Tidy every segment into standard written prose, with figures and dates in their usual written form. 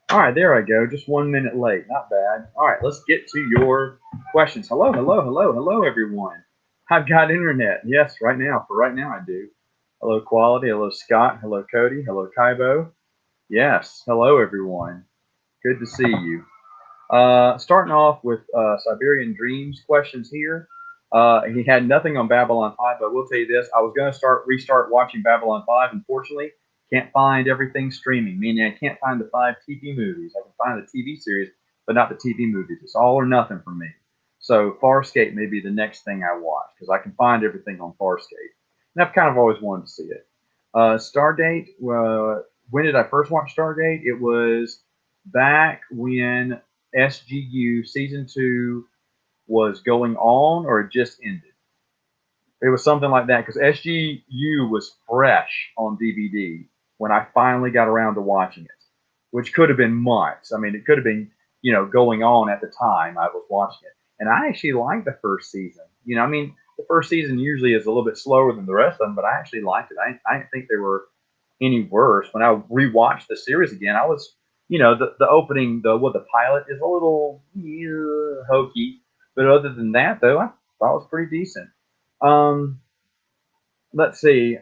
All right, there I go. Just 1 minute late. Not bad. All right, let's get to your questions. Hello, hello, hello, hello, everyone. I've got internet. Yes, right now. For right now, I do. Hello, Quality. Hello, Scott. Hello, Cody. Hello, Kaibo. Yes. Hello, everyone. Good to see you. Starting off with Siberian Dreams questions here. He had nothing on Babylon 5, but I will tell you this: I was going to restart watching Babylon 5. Unfortunately, can't find everything streaming. Meaning I can't find the 5 TV movies. I can find the TV series, but not the TV movies. It's all or nothing for me. So Farscape may be the next thing I watch because I can find everything on Farscape, and I've kind of always wanted to see it. Stardate. When did I first watch Stargate? It was back when SGU season 2 was going on or it just ended. It was something like that because SGU was fresh on DVD when I finally got around to watching it, which could have been months. I mean, it could have been, going on at the time I was watching it. And I actually liked the first season. I mean, the first season usually is a little bit slower than the rest of them, but I actually liked it. I didn't think they were any worse. When I rewatched the series again, I was, the opening, the pilot is a little hokey, but other than that, though, I thought it was pretty decent. Um, let's see.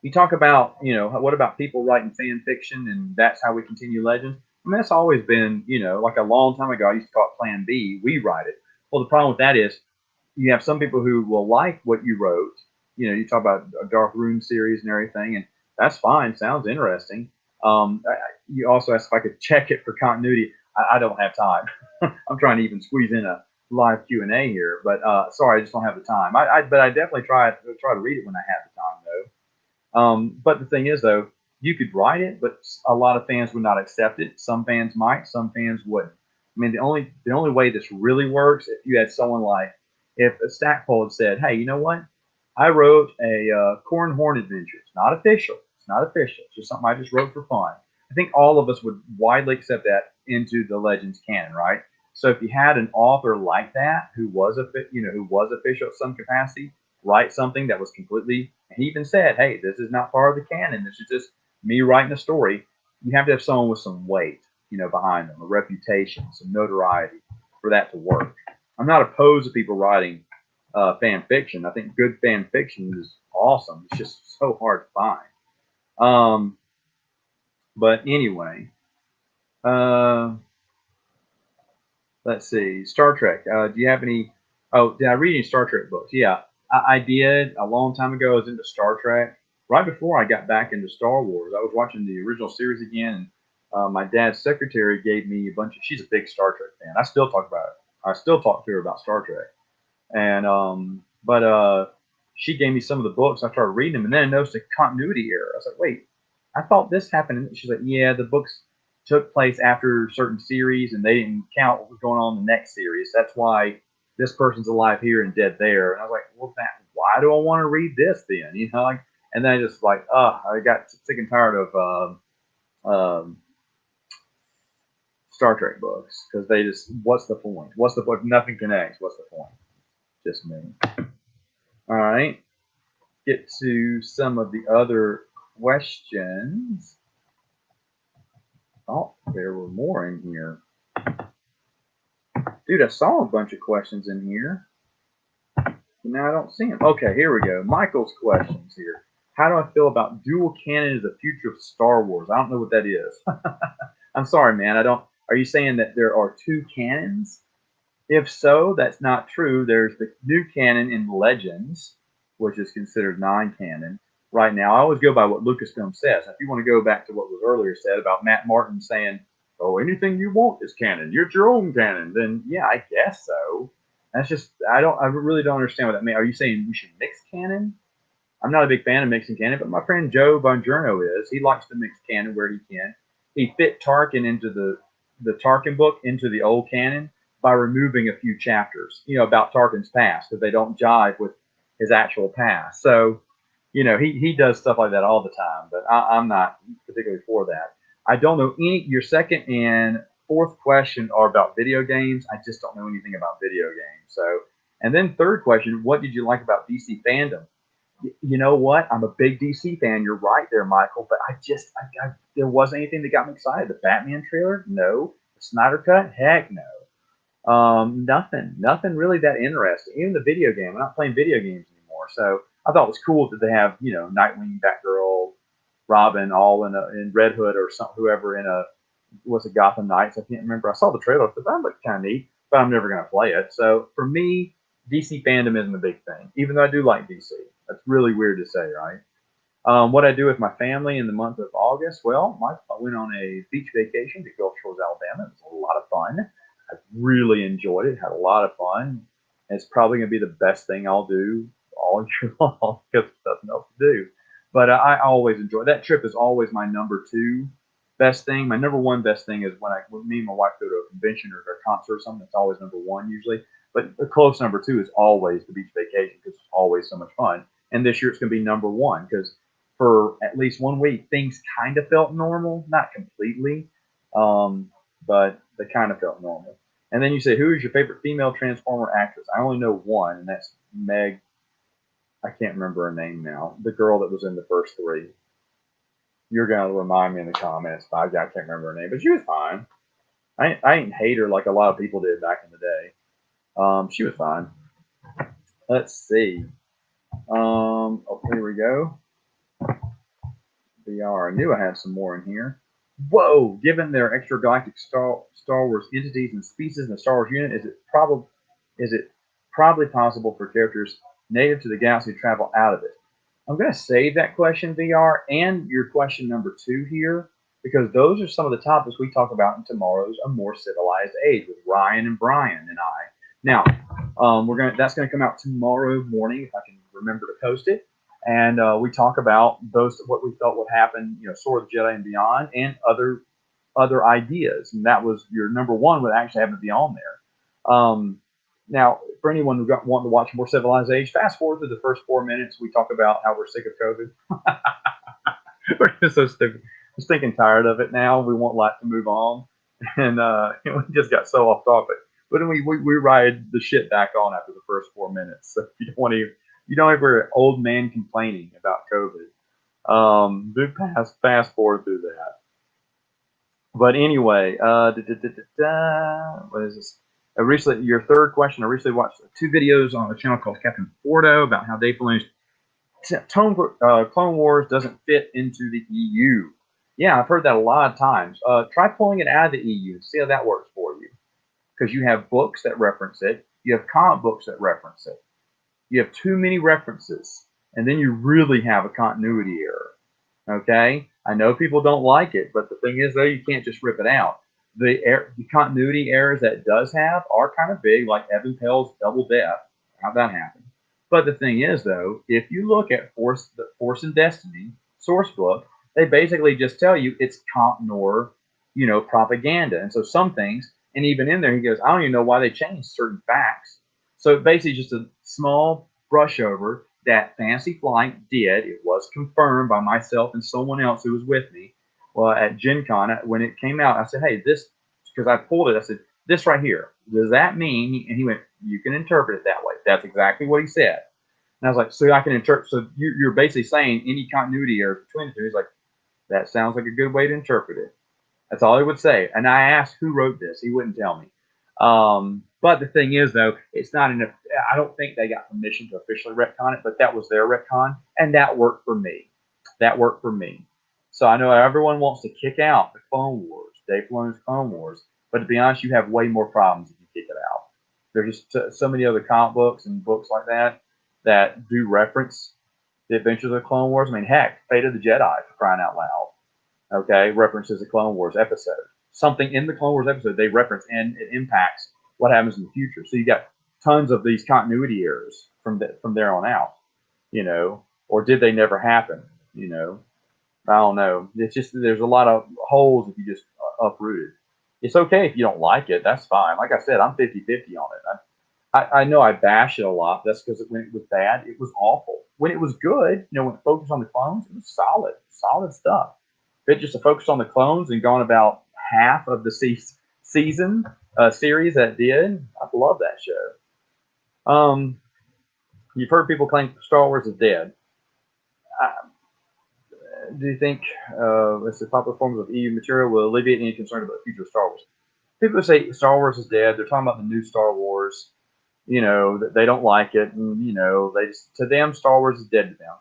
You talk about, what about people writing fan fiction, and that's how we continue legends. I mean, that's always been, like a long time ago. I used to call it Plan B. We write it. Well, the problem with that is you have some people who will like what you wrote. You talk about a Dark Room series and everything, and that's fine. Sounds interesting. You also asked if I could check it for continuity. I don't have time. I'm trying to even squeeze in a live Q&A here, but sorry, I just don't have the time. But I definitely try to read it when I have the time, though. But the thing is, though, you could write it, but a lot of fans would not accept it. Some fans might, some fans wouldn't. I mean, the only way this really works if you had someone like if Stackpole had said, "Hey, you know what? I wrote a Corn Horn Adventure. It's not official. It's not official. It's just something I just wrote for fun." I think all of us would widely accept that into the Legends canon, right? So if you had an author like that who was official at some capacity, write something that was completely. And he even said, "Hey, this is not part of the canon. This is just me writing a story." You have to have someone with some weight, behind them, a reputation, some notoriety for that to work. I'm not opposed to people writing fan fiction. I think good fan fiction is awesome. It's just so hard to find. Um, but anyway, uh, let's see. Star Trek. Do you have any? Oh, did I read any Star Trek books? Yeah, I did a long time ago. I was into Star Trek. Right before I got back into Star Wars, I was watching the original series again. My dad's secretary gave me a bunch of. She's a big Star Trek fan. I still talk about it. I still talk to her about Star Trek. And but she gave me some of the books. I started reading them, and then I noticed a continuity error. I was like, wait, I thought this happened. And she's like, yeah, the books took place after certain series, and they didn't count what was going on in the next series. That's why this person's alive here and dead there. And I was like, well, why do I want to read this then? And then I just like, I got sick and tired of Star Trek books because they just, what's the point? What's the point? Nothing connects. What's the point? Just me. All right. Get to some of the other questions. Oh, there were more in here. Dude, I saw a bunch of questions in here. Now I don't see them. Okay, here we go. Michael's questions here. How do I feel about dual canon as the future of Star Wars? I don't know what that is. I'm sorry, man. I don't. Are you saying that there are two canons? If so, that's not true. There's the new canon in Legends, which is considered non-canon right now. I always go by what Lucasfilm says. If you want to go back to what was earlier said about Matt Martin saying, "Oh, anything you want is canon. You're your own canon," then yeah, I guess so. That's just I really don't understand what that means. Are you saying we should mix canon? I'm not a big fan of mixing canon, but my friend Joe Bongiorno is. He likes to mix canon where he can. He fit Tarkin into the Tarkin book into the old canon by removing a few chapters, about Tarkin's past because they don't jive with his actual past. So, he does stuff like that all the time, but I'm not particularly for that. I don't know any. Your second and fourth question are about video games. I just don't know anything about video games. So, and then third question, what did you like about DC fandom? You know what? I'm a big DC fan. You're right there, Michael. But there wasn't anything that got me excited. The Batman trailer, no. The Snyder Cut, heck no. Nothing really that interesting. Even the video game, I'm not playing video games anymore. So I thought it was cool that they have, Nightwing, Batgirl, Robin, all in Red Hood or some whoever in a was it Gotham Knights? I can't remember. I saw the trailer, but that looked kind of neat. But I'm never going to play it. So for me, DC fandom isn't a big thing, even though I do like DC. That's really weird to say, right? What I do with my family in the month of August? Well, I went on a beach vacation to Gulf Shores, Alabama. It was a lot of fun. I really enjoyed it. Had a lot of fun. And it's probably going to be the best thing I'll do all year long because there's nothing else to do. But I always enjoy that trip. Is always my number two best thing. My number one best thing is when me and my wife go to a convention or a concert or something. It's always number one usually. But a close number two is always the beach vacation because it's always so much fun. And this year it's going to be number one because for at least 1 week, things kind of felt normal, not completely, but they kind of felt normal. And then you say, who is your favorite female Transformer actress? I only know one, and that's Meg. I can't remember her name now. The girl that was in the first three. You're gonna remind me in the comments. I can't remember her name, but she was fine. I ain't hate her like a lot of people did back in the day. She was fine. Let's see. Oh, here we go. VR. I knew I had some more in here. Whoa! Given their extragalactic Star Wars entities and species in the Star Wars unit, is it probably possible for characters native to the galaxy to travel out of it? I'm going to save that question, VR, and your question number two here, because those are some of the topics we talk about in tomorrow's A More Civilized Age with Ryan and Brian and I. Now, that's going to come out tomorrow morning if I can remember to post it. And we talk about what we felt would happen, Sword of the Jedi and Beyond, and other ideas. And that was your number one would actually happen to be on there. Now, for anyone who wanting to watch More Civilized Age, fast forward to the first 4 minutes. We talk about how we're sick of COVID. We're just so stinking tired of it now. We want life to move on, and we just got so off topic. But then we ride the shit back on after the first 4 minutes. So you don't ever old man complaining about COVID. Fast forward through that. But anyway, what is this? Your third question. I recently watched 2 videos on a channel called Captain Fordo about how Dave Filoni's Clone Wars doesn't fit into the EU. Yeah, I've heard that a lot of times. Try pulling it out of the EU. See how that works for you. Because you have books that reference it. You have comic books that reference it. You have too many references. And then you really have a continuity error. Okay? I know people don't like it, but the thing is, though, you can't just rip it out. The continuity errors that does have are kind of big, like Evan Pell's Double Death. How'd that happen? But the thing is, though, if you look at Force and Destiny source book, they basically just tell you it's Compnor, propaganda. And so some things, and even in there, he goes, I don't even know why they changed certain facts. So basically just a small brush over that Fantasy Flight did. It was confirmed by myself and someone else who was with me. Well, at Gen Con, when it came out, I said, hey, this, because I pulled it, I said, this right here, does that mean, and he went, you can interpret it that way. That's exactly what he said. And I was like, so I can interpret, so you're basically saying any continuity errors between the two. He's like, that sounds like a good way to interpret it. That's all he would say. And I asked who wrote this. He wouldn't tell me. But the thing is, though, it's not enough. I don't think they got permission to officially retcon it, but that was their retcon, and that worked for me. That worked for me. So I know everyone wants to kick out the Clone Wars, Dave Filoni's Clone Wars, but to be honest, you have way more problems if you kick it out. There's just so many other comic books and books like that do reference the Adventures of the Clone Wars. I mean, heck, Fate of the Jedi, for crying out loud. Okay, references the Clone Wars episode. Something in the Clone Wars episode they reference, and it impacts what happens in the future. So you got tons of these continuity errors from there on out, or did they never happen? I don't know. It's just there's a lot of holes if you just uproot it. It's okay if you don't like it. That's fine. Like I said, I'm 50-50 on it. I know I bash it a lot. That's because when it was bad, it was awful. When it was good, when it focused on the clones, it was solid stuff. If it just focused on the clones and gone about half of the season series that did, I love that show. You've heard people claim Star Wars is dead. Do you think let's say popular forms of EU material will alleviate any concern about the future of Star Wars? People say Star Wars is dead. They're talking about the new Star Wars. That they don't like it, and they just, to them Star Wars is dead to them.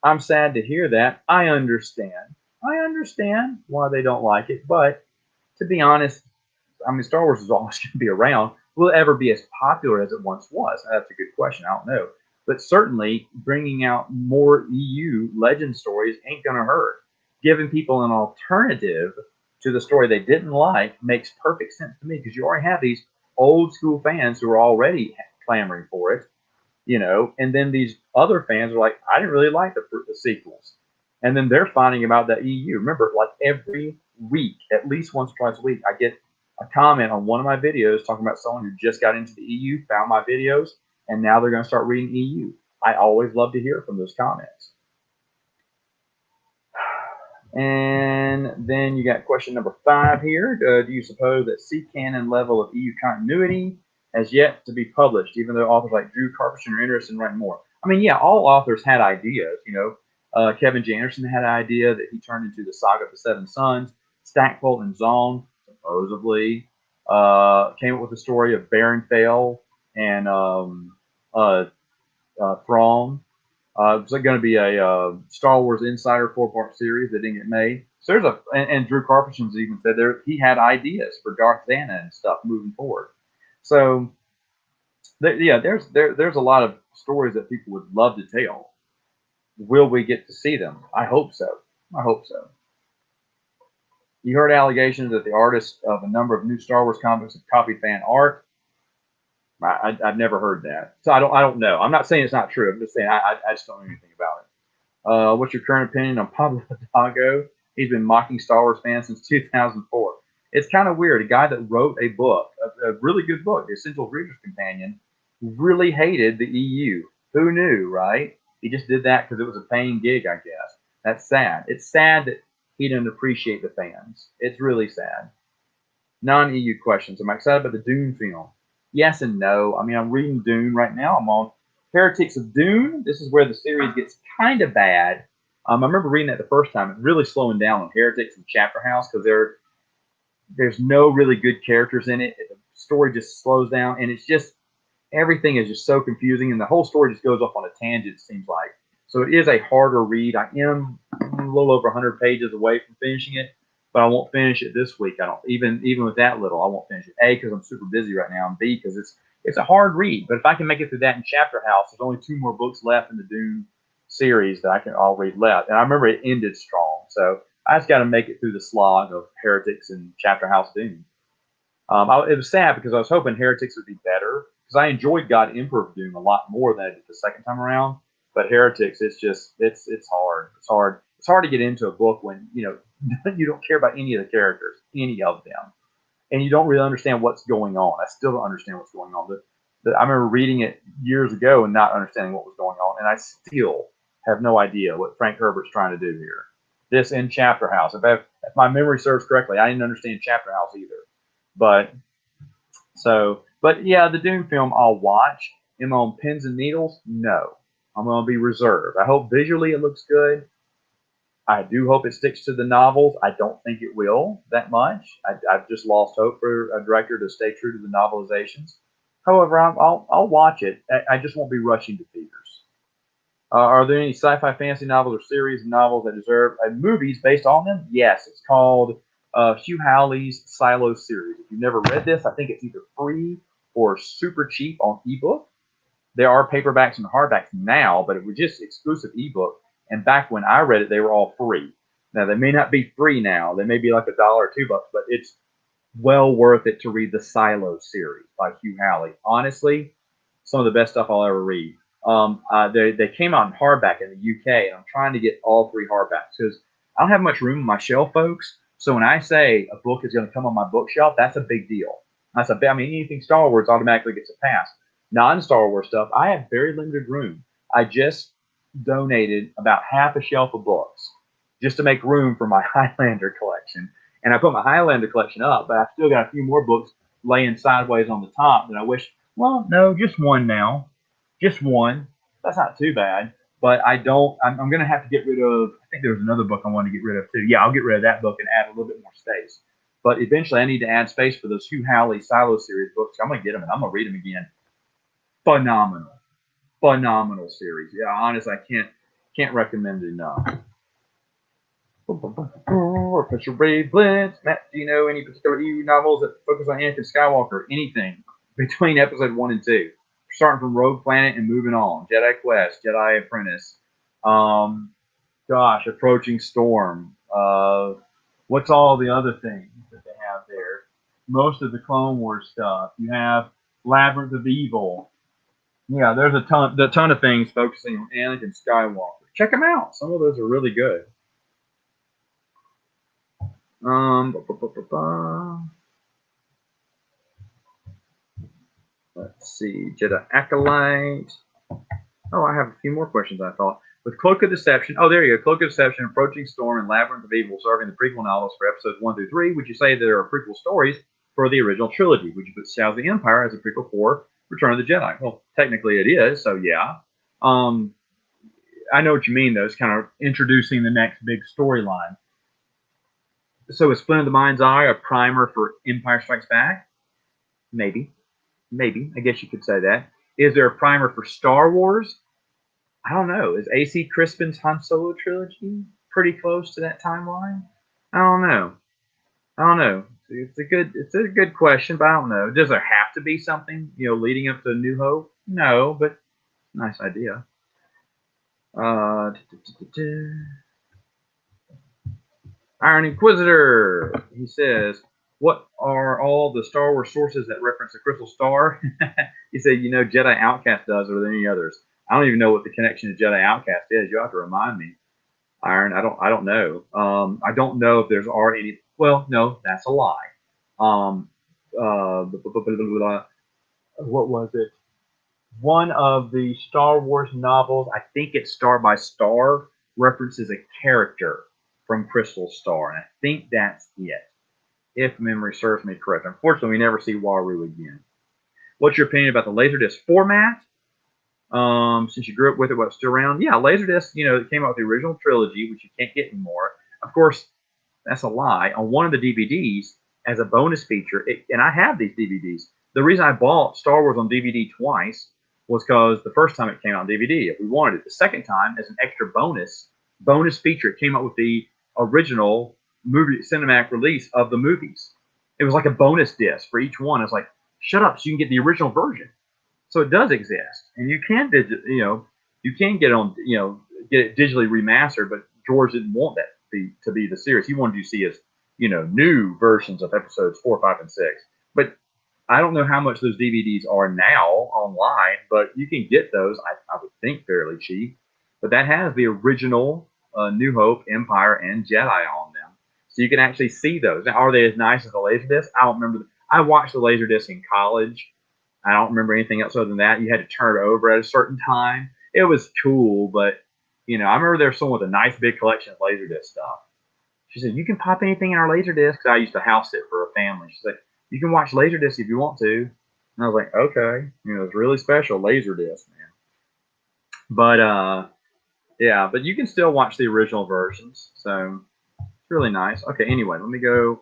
I'm sad to hear that. I understand. I understand why they don't like it, but to be honest, I mean, Star Wars is always going to be around. Will it ever be as popular as it once was? That's a good question. I don't know. But certainly, bringing out more EU legend stories ain't going to hurt. Giving people an alternative to the story they didn't like makes perfect sense to me because you already have these old school fans who are already clamoring for it, and then these other fans are like, I didn't really like the sequels. And then they're finding about the EU. Remember, like every week, at least once or twice a week, I get a comment on one of my videos talking about someone who just got into the EU, found my videos, and now they're going to start reading EU. I always love to hear from those comments. And then you got question number 5 here. Do you suppose that Canon level of EU continuity has yet to be published, even though authors like Drew Carpenter are interested in writing more? I mean, yeah, all authors had ideas. Kevin J. Anderson had an idea that he turned into the Saga of the Seven Sons. Stackpole and Zong supposedly came up with the story of Baron Thale and Thrawn. It's going to be a Star Wars Insider 4-part series that didn't get made. So there's and Drew Carpenter's even said he had ideas for Darth Xana and stuff moving forward. So there's a lot of stories that people would love to tell. Will we get to see them? I hope so. I hope so. You heard allegations that the artists of a number of new Star Wars comics have copied fan art. I've never heard that, so I don't know. I'm not saying it's not true. I'm just saying I just don't know anything about it. What's your current opinion on Pablo Hidalgo? He's been mocking Star Wars fans since 2004. It's kind of weird. A guy that wrote a book, a really good book, The Essential Reader's Companion, really hated the EU. Who knew, right? He just did that because it was a paying gig, I guess. That's sad. It's sad that he didn't appreciate the fans. It's really sad. Non-EU questions. Am I excited about the Dune film? Yes and no. I mean, I'm reading Dune right now. I'm on Heretics of Dune. This is where the series gets kind of bad. I remember reading that the first time. It's really slowing down on Heretics and Chapter House because there's no really good characters in it. The story just slows down, and it's just everything is just so confusing, and the whole story just goes off on a tangent, it seems like. So it is a harder read. I am a little over 100 pages away from finishing it, but I won't finish it this week. I don't even with that little, I won't finish it. A, because I'm super busy right now, and B, because it's a hard read. But if I can make it through that in Chapter House, there's only 2 more books left in the Dune series that I'll read left. And I remember it ended strong, so I just got to make it through the slog of Heretics and Chapter House Dune. It was sad because I was hoping Heretics would be better because I enjoyed God Emperor of Doom a lot more than I did the second time around. But Heretics, it's hard. It's hard to get into a book when you don't care about any of the characters, any of them, and you don't really understand what's going on. I still don't understand what's going on. I remember reading it years ago and not understanding what was going on, and I still have no idea what Frank Herbert's trying to do here. This in Chapter House, if my memory serves correctly, I didn't understand Chapter House either. But yeah, the Dune film I'll watch. Am I on pins and needles? No. I'm going to be reserved. I hope visually it looks good. I do hope it sticks to the novels. I don't think it will that much. I've just lost hope for a director to stay true to the novelizations. However, I'll watch it. I just won't be rushing to theaters. Are there any sci-fi fantasy novels or series of novels that deserve movies based on them? Yes. It's called Hugh Howley's Silo series. If you've never read this, I think it's either free or super cheap on ebook. There are paperbacks and hardbacks now, but it was just exclusive ebook. And back when I read it, they were all free. Now they may not be free now; they may be like $1 or $2, but it's well worth it to read the Silo series by Hugh Howley. Honestly, some of the best stuff I'll ever read. They came out in hardback in the UK, and I'm trying to get all 3 hardbacks because I don't have much room on my shelf, folks. So when I say a book is going to come on my bookshelf, that's a big deal. I mean, anything Star Wars automatically gets a pass. Non-Star Wars stuff, I have very limited room. I just donated about half a shelf of books just to make room for my Highlander collection. And I put my Highlander collection up, but I've still got a few more books laying sideways on the top that I wish, well, no, just one now. Just one. That's not too bad. but I don't. I'm going to have to get rid of. I think there was another book I wanted to get rid of too. Yeah, I'll get rid of that book and add a little bit more space. But eventually, I need to add space for those Hugh Howley Silo series books. I'm going to get them and I'm going to read them again. Phenomenal, phenomenal series. Yeah, honestly, I can't recommend it enough. Professor Ray Blitz. Matt, do you know any particular EU novels that focus on Anakin Skywalker? Anything between episode 1 and 2? Starting from Rogue Planet and moving on. Jedi Quest, Jedi Apprentice. Approaching Storm. What's all the other things that they have there? Most of the Clone Wars stuff. You have Labyrinth of Evil. Yeah, there's a ton of things focusing on Anakin Skywalker. Check them out. Some of those are really good. Let's see. Jedi Acolyte. Oh, I have a few more questions, I thought. With Cloak of Deception. Oh, there you go. Cloak of Deception, Approaching Storm, and Labyrinth of Evil serving the prequel novels for episodes 1 through 3. Would you say there are prequel stories for the original trilogy? Would you put Shadows of the Empire as a prequel for Return of the Jedi? Well, technically it is, so yeah. I know what you mean, though. It's kind of introducing the next big storyline. So is Splinter of the Mind's Eye a primer for Empire Strikes Back? Maybe. I guess you could say that. Is there a primer for Star Wars? I don't know. Is A.C. Crispin's Han Solo trilogy pretty close to that timeline? I don't know. It's a good question, but I don't know. Does there have to be something, leading up to New Hope? No, but nice idea. Iron Inquisitor. He says, what are all the Star Wars sources that reference the Crystal Star? He said, Jedi Outcast does, or are there any others? I don't even know what the connection to Jedi Outcast is. You'll have to remind me. Iron, I don't know. I don't know if there's already any. Well, no, that's a lie. What was it? One of the Star Wars novels, I think it's Star by Star, references a character from Crystal Star, and I think that's it, if memory serves me correct. Unfortunately, we never see Waru again. What's your opinion about the Laserdisc format? Since you grew up with it, what's still around? Yeah, Laserdisc, it came out with the original trilogy, which you can't get anymore. Of course, that's a lie. On one of the DVDs, as a bonus feature, and I have these DVDs. The reason I bought Star Wars on DVD twice was because the first time it came out on DVD, if we wanted it. The second time, as an extra bonus feature, it came out with the original movie cinematic release of the movies. It was like a bonus disc for each one. I was like, shut up, so you can get the original version. So it does exist, and you can get it on, get it digitally remastered. But George didn't want that to be the series. He wanted you to see as new versions of episodes 4, 5, and 6. But I don't know how much those DVDs are now online, but you can get those. I would think fairly cheap. But that has the original New Hope, Empire, and Jedi on them, so you can actually see those. Now, are they as nice as the Laserdisc? I don't remember. I watched the Laserdisc in college. I don't remember anything else other than that. You had to turn it over at a certain time. It was cool, but I remember there was someone with a nice big collection of Laserdisc stuff. She said, you can pop anything in our Laserdisc. I used to house sit for a family. She said, you can watch Laserdisc if you want to. And I was like, okay. It's really special, Laserdisc, man. But, yeah, but you can still watch the original versions. So it's really nice. Okay, anyway, let me go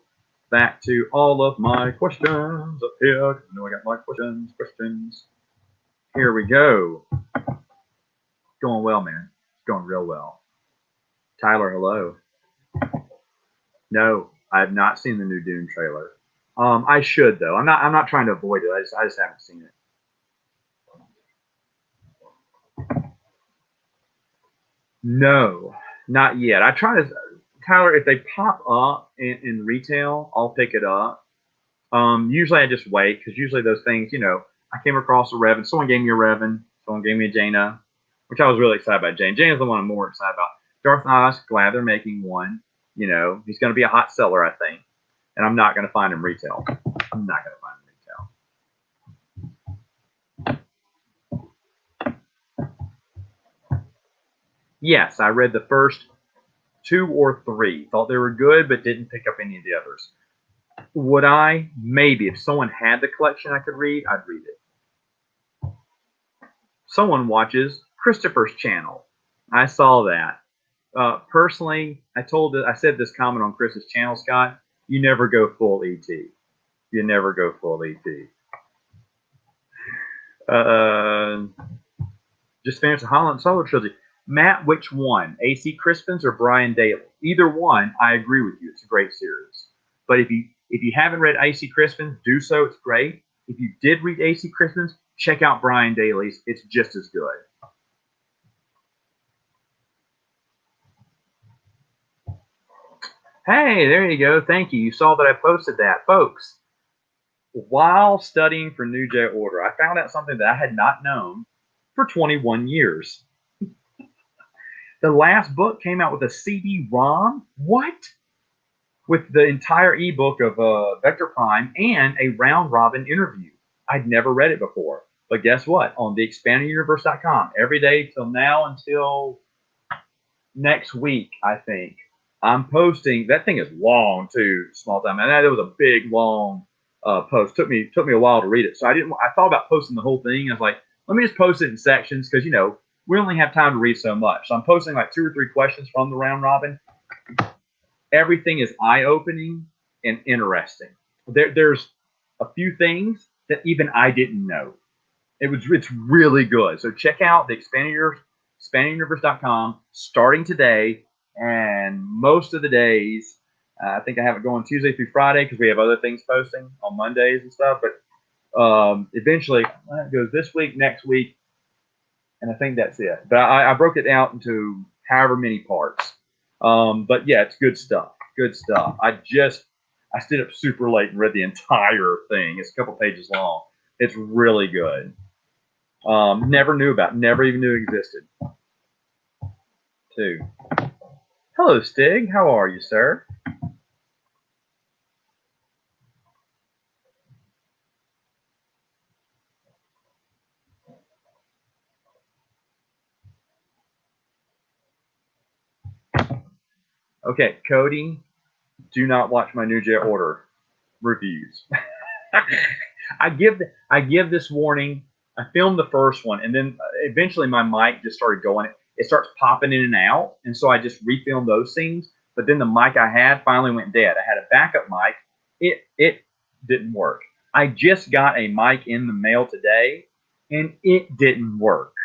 back to all of my questions up here. I know I got my questions. Here we go. Going well, man. It's going real well. Tyler, hello. No, I have not seen the new Dune trailer. I should though. I'm not trying to avoid it. I just haven't seen it. No, not yet. I try to. Tyler, if they pop up in retail, I'll pick it up. Usually I just wait because usually those things, I came across a Revan. Someone gave me a Revan. Someone gave me a Jaina, which I was really excited about. Jaina's the one I'm more excited about. Darth Nihilus, glad they're making one. He's going to be a hot seller, I think. And I'm not going to find him retail. I'm not going to find him retail. Yes, I read the first 2 or 3. Thought they were good, but didn't pick up any of the others. Would I? Maybe. If someone had the collection I could read, I'd read it. Someone watches Christopher's channel. I saw that. Personally, I said this comment on Chris's channel, Scott. You never go full ET. You never go full ET. Uh, just finished the Holland Solo trilogy. Matt, which one? AC Crispin's or Brian Daly? Either one, I agree with you. It's a great series. But if you haven't read AC Crispin's, do so. It's great. If you did read AC Crispin's, check out Brian Daly's. It's just as good. Hey, there you go. Thank you. You saw that I posted that, folks. While studying for New Jedi Order, I found out something that I had not known for 21 years. The last book came out with a CD-ROM. What? With the entire ebook of Vector Prime and a round robin interview. I'd never read it before. But guess what? On the expandeduniverse.com, every day till now until next week, I think, I'm posting. That thing is long too, small time. And that was a big, long post. Took me a while to read it. So I thought about posting the whole thing. I was like, let me just post it in sections because we only have time to read so much. So I'm posting like 2 or 3 questions from the round robin. Everything is eye-opening and interesting. There's a few things that even I didn't know. It's really good. So check out the expandeduniverse.com starting today, and most of the days, I think I have it going Tuesday through Friday because we have other things posting on Mondays and stuff. But eventually, it goes this week, next week, and I think that's it. But I broke it out into however many parts. But yeah, it's good stuff. Good stuff. I stayed up super late and read the entire thing. It's a couple pages long. It's really good. Never knew about. Never even knew existed. Too. Hello, Stig. How are you, sir? Okay, Cody. Do not watch my New Jedi Order reviews. I give this warning. I filmed the first one, and then eventually my mic just started going. It starts popping in and out, and so I just refilmed those scenes. But then the mic I had finally went dead. I had a backup mic. It didn't work. I just got a mic in the mail today, and it didn't work.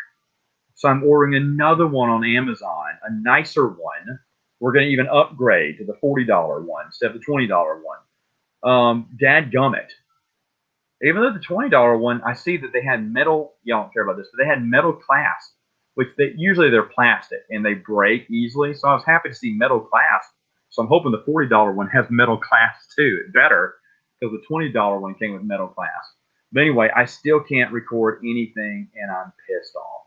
So I'm ordering another one on Amazon, a nicer one. We're going to even upgrade to the $40 one instead of the $20 one. Dadgummit. Even though the $20 one, I see that they had metal. Y'all don't care about this, but they had metal clasp, which usually they're plastic and they break easily. So I was happy to see metal clasp. So I'm hoping the $40 one has metal clasp too. It's better because the $20 one came with metal clasp. But anyway, I still can't record anything, and I'm pissed off.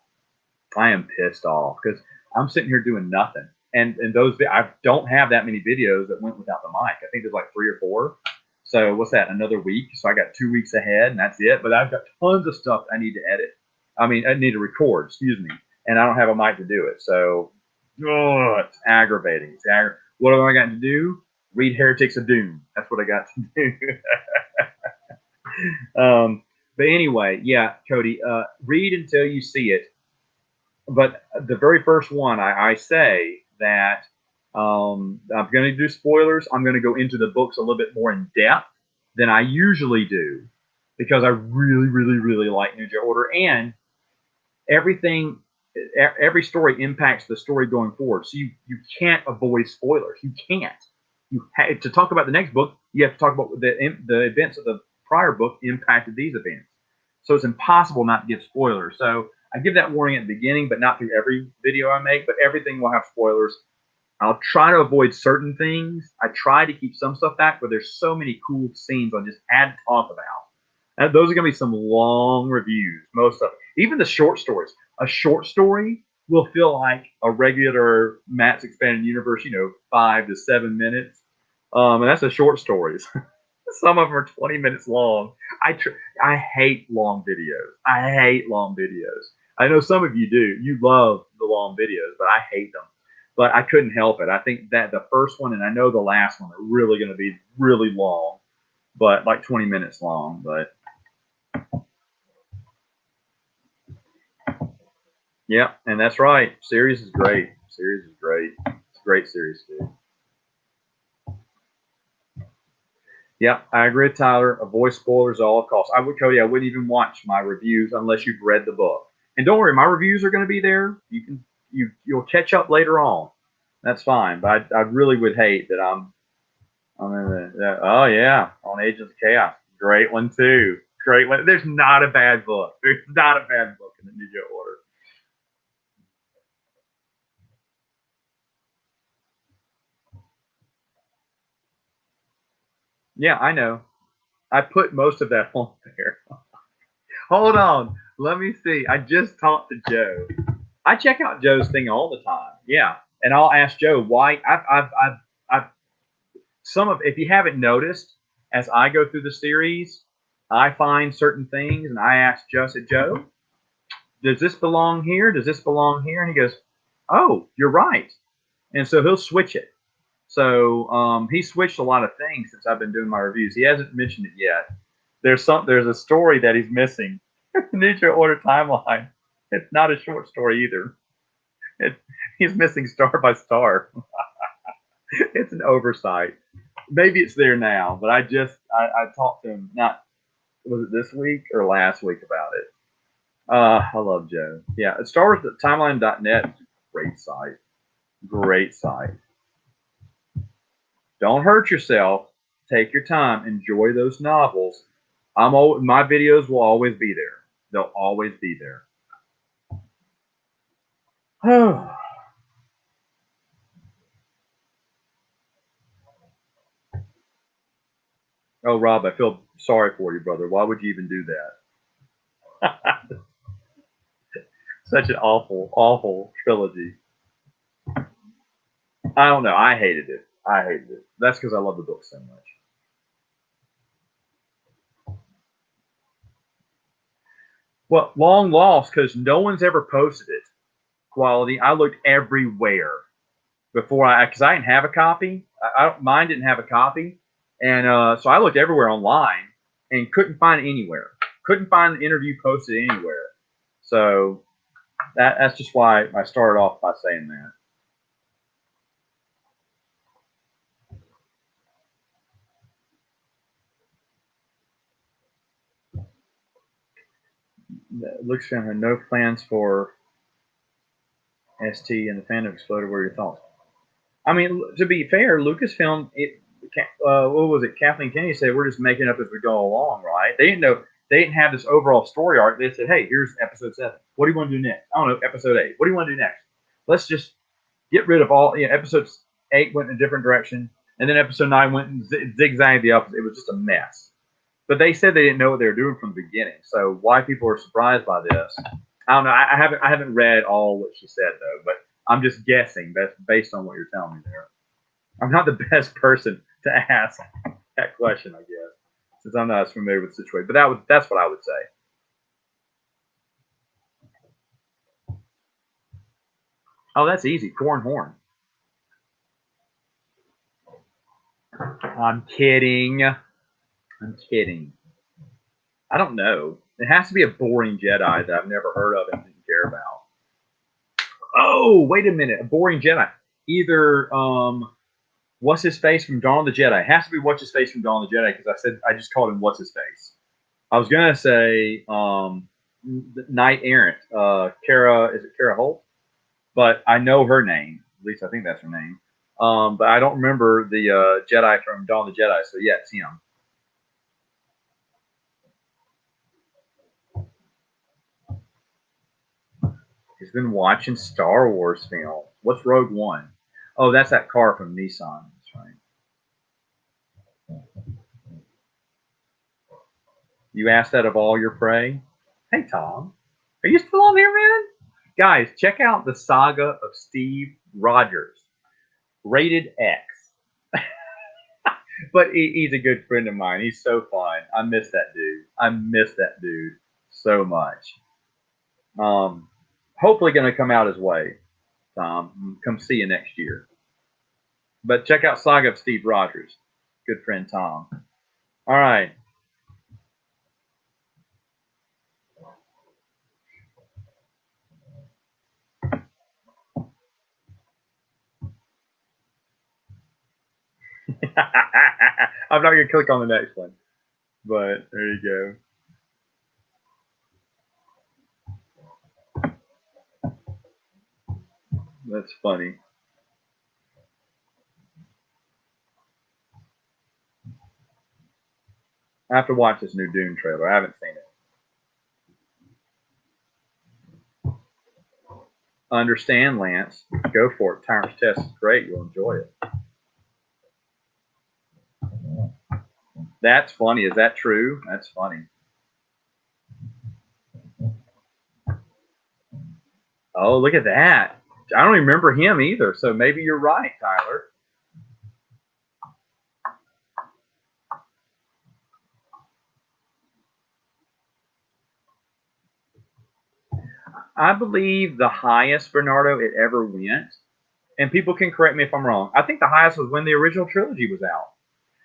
I am pissed off because I'm sitting here doing nothing. And those I don't have that many videos that went without the mic. I think there's like 3 or 4. So what's that? Another week. So I got 2 weeks ahead, and that's it. But I've got tons of stuff I need to edit. I need to record. Excuse me. And I don't have a mic to do it. So it's aggravating. What have I got to do? Read Heretics of Dune. That's what I got to do. But anyway, yeah, Cody, read until you see it. But the very first one, I say that I'm going to do spoilers. I'm going to go into the books a little bit more in depth than I usually do because I really, really, really like New Jedi Order, and every story impacts the story going forward. So you can't avoid spoilers. You can't. To talk about the next book, you have to talk about the events of the prior book impacted these events. So it's impossible not to give spoilers. So I give that warning at the beginning, but not through every video I make. But everything will have spoilers. I'll try to avoid certain things. I try to keep some stuff back, but there's so many cool scenes I just had to talk about. And those are going to be some long reviews, most of it. Even the short stories. A short story will feel like a regular Matt's Expanded Universe, 5 to 7 minutes. And that's the short stories. Some of them are 20 minutes long. I hate long videos. I hate long videos. I know some of you do. You love the long videos, but I hate them. But I couldn't help it. I think that the first one and I know the last one are really going to be really long, but like 20 minutes long. But Yep, and that's right. Series is great. Series is great. It's a great series too. Yep, I agree with Tyler. Avoid spoilers at all costs. I would, Cody. I wouldn't even watch my reviews unless you've read the book. And don't worry, my reviews are going to be there. You'll catch up later on. That's fine. But I really would hate that I'm in oh yeah, on Agents of Chaos. Great one too. Great one. There's not a bad book. There's not a bad book in the Ninja Order. Yeah, I know. I put most of that on there. Hold on. Let me see. I just talked to Joe. I check out Joe's thing all the time. Yeah, and I'll ask Joe why. I've some of. If you haven't noticed, as I go through the series, I find certain things, and I ask Joe. I said, Joe, does this belong here? Does this belong here? And he goes, oh, you're right. And so he'll switch it. So he switched a lot of things since I've been doing my reviews. He hasn't mentioned it yet. There's a story that he's missing. Ninja Order timeline. It's not a short story either. It, he's missing star by star. It's an oversight. Maybe it's there now, but I talked to him. Not was it this week or last week about it. I love Joe. Yeah, Star Wars Timeline.net. Great site. Great site. Don't hurt yourself. Take your time. Enjoy those novels. My videos will always be there. They'll always be there. Oh, Rob, I feel sorry for you, brother. Why would you even do that? Such an awful, awful trilogy. I don't know. I hated it. I hated it. That's because I love the book so much. Well, long lost because no one's ever posted it. Quality. I looked everywhere before because I didn't have a copy. Mine didn't have a copy, and so I looked everywhere online and couldn't find it anywhere. Couldn't find the interview posted anywhere. So that's just why I started off by saying that. Lucasfilm had no plans for ST and the fandom exploded. What are your thoughts? I mean, to be fair, Lucasfilm, what was it? Kathleen Kennedy said we're just making up as we go along, right? They didn't know. They didn't have this overall story arc. They said, "Hey, here's episode 7. What do you want to do next? I don't know. Episode 8. What do you want to do next? Let's just get rid of all. Episode 8 went in a different direction, and then episode 9 went and zigzagged the opposite. It was just a mess. But they said they didn't know what they were doing from the beginning. So why people are surprised by this, I don't know. I haven't read all what she said though, but I'm just guessing that's based on what you're telling me there. I'm not the best person to ask that question, I guess, since I'm not as familiar with the situation. But that's what I would say. Oh, that's easy. Corn horn. I'm kidding. I'm kidding. I don't know. It has to be a boring Jedi that I've never heard of and didn't care about. Oh, wait a minute. A boring Jedi. Either what's his face from Dawn of the Jedi. It has to be what's his face from Dawn of the Jedi because I just called him what's his face. I was gonna say Knight Errant. Kara, is it Kara Holt? But I know her name. At least I think that's her name. But I don't remember the Jedi from Dawn of the Jedi. So yeah, it's him. He's been watching Star Wars films. What's Rogue One? Oh, that's that car from Nissan. That's right. You asked that of all your prey? Hey, Tom. Are you still on there, man? Guys, check out the saga of Steve Rogers. Rated X. But he's a good friend of mine. He's so fun. I miss that dude. I miss that dude so much. Hopefully going to come out his way, Tom. Come see you next year. But check out Saga of Steve Rogers. Good friend Tom. All right. I'm not going to click on the next one, but there you go. That's funny. I have to watch this new Dune trailer. I haven't seen it. Understand, Lance. Go for it. Tyrant's Test is great. You'll enjoy it. That's funny. Is that true? That's funny. Oh, look at that. I don't remember him either. So maybe you're right, Tyler. I believe the highest, Bernardo, it ever went, and people can correct me if I'm wrong. I think the highest was when the original trilogy was out.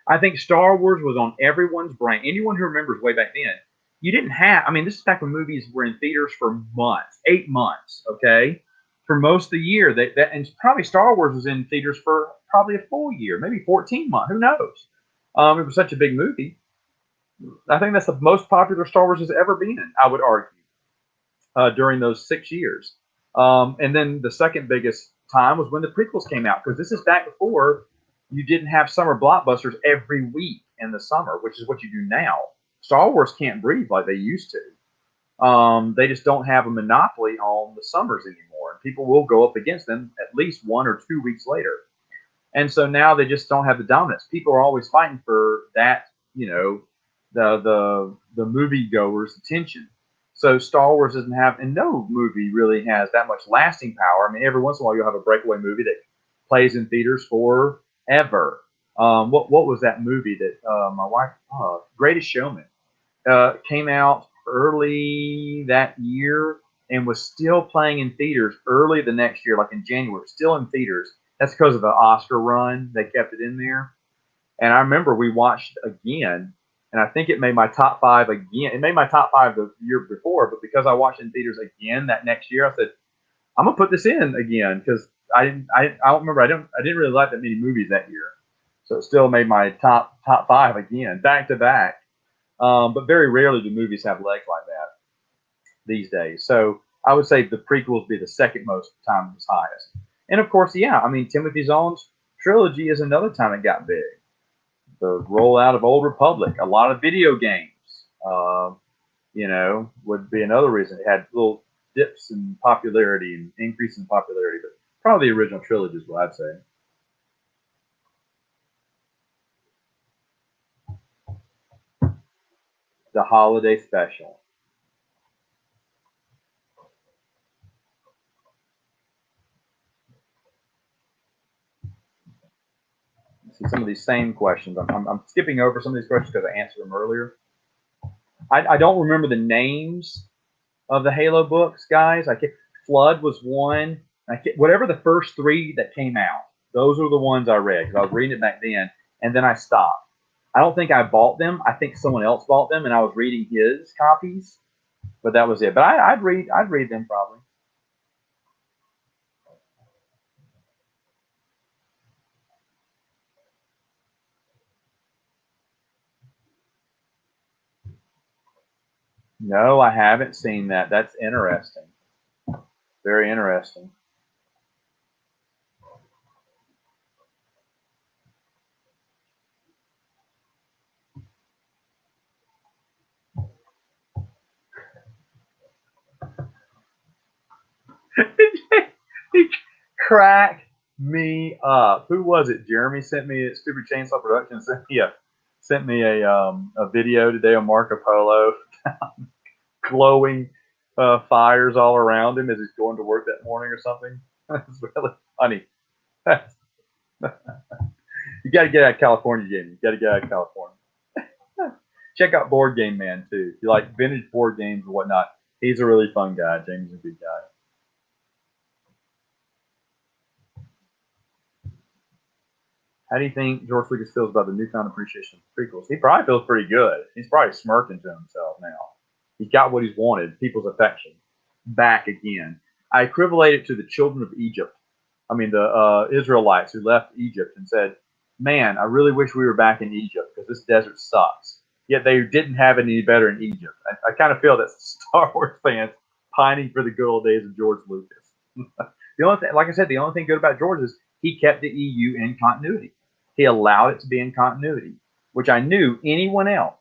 I think Star Wars was on everyone's brain. Anyone who remembers way back then, you didn't have. I mean, this is back when movies were in theaters for months, 8 months. Okay, for most of the year. And probably Star Wars was in theaters for probably a full year, maybe 14 months. Who knows? It was such a big movie. I think that's the most popular Star Wars has ever been. I would argue during those 6 years. And then the second biggest time was when the prequels came out, because this is back before you didn't have summer blockbusters every week in the summer, which is what you do now. Star Wars can't breathe like they used to. They just don't have a monopoly on the summers anymore. And people will go up against them at least 1 or 2 weeks later. And so now they just don't have the dominance. People are always fighting for that, the movie goers' attention. So Star Wars doesn't have, and no movie really has that much lasting power. I mean, every once in a while you'll have a breakaway movie that plays in theaters forever. What was that movie that my wife, Greatest Showman, came out early that year and was still playing in theaters early the next year, like in January, still in theaters. That's because of the Oscar run. They kept it in there. And I remember we watched again, and I think it made my top five again. It made my top five the year before, but because I watched it in theaters again that next year, I said, I'm gonna put this in again because I don't remember. I didn't really like that many movies that year, so it still made my top five again, back to back. But very rarely do movies have legs like that these days. So I would say the prequels be the second most time it was highest. And of course, yeah, I mean Timothy Zahn's trilogy is another time it got big. The rollout of Old Republic, a lot of video games, would be another reason. It had little dips in popularity and increase in popularity, but probably the original trilogy is what I'd say. The holiday special. See some of these same questions. I'm skipping over some of these questions because I answered them earlier. I don't remember the names of the Halo books, guys. Flood was one. Whatever the first three that came out, those were the ones I read because I was reading it back then, and then I stopped. I don't think I bought them. I think someone else bought them, and I was reading his copies, but that was it. But I'd read them probably. No, I haven't seen that. That's interesting. Very interesting. He cracked me up. Who was it? Jeremy sent me at Stupid Chainsaw Productions. Sent me a video today on Marco Polo, glowing fires all around him as he's going to work that morning or something. It's really funny. You got to get out of California, Jamie. You got to get out of California. Check out Board Game Man too. If you like vintage board games and whatnot, he's a really fun guy. Jamie's a good guy. How do you think George Lucas feels about the newfound appreciation of prequels? He probably feels pretty good. He's probably smirking to himself now. He got what he's wanted, people's affection, back again. I equivalate it to the children of Egypt. I mean, the Israelites who left Egypt and said, man, I really wish we were back in Egypt because this desert sucks. Yet they didn't have it any better in Egypt. I kind of feel that Star Wars fans pining for the good old days of George Lucas. The only thing, like I said, the only thing good about George is he kept the EU in continuity. He allowed it to be in continuity, which I knew anyone else,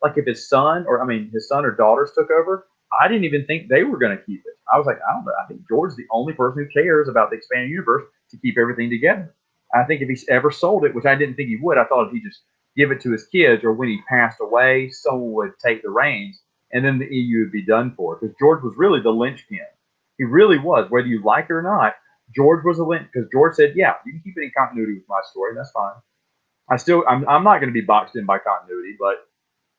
like if his son his son or daughters took over, I didn't even think they were going to keep it. I was like, I don't know. I think George's the only person who cares about the expanded universe to keep everything together. I think if he ever sold it, which I didn't think he would, I thought he'd just give it to his kids, or when he passed away, someone would take the reins, and then the EU would be done for. Because George was really the linchpin. He really was, whether you like it or not. George was a link because George said, "Yeah, you can keep it in continuity with my story. That's fine. I'm not going to be boxed in by continuity, but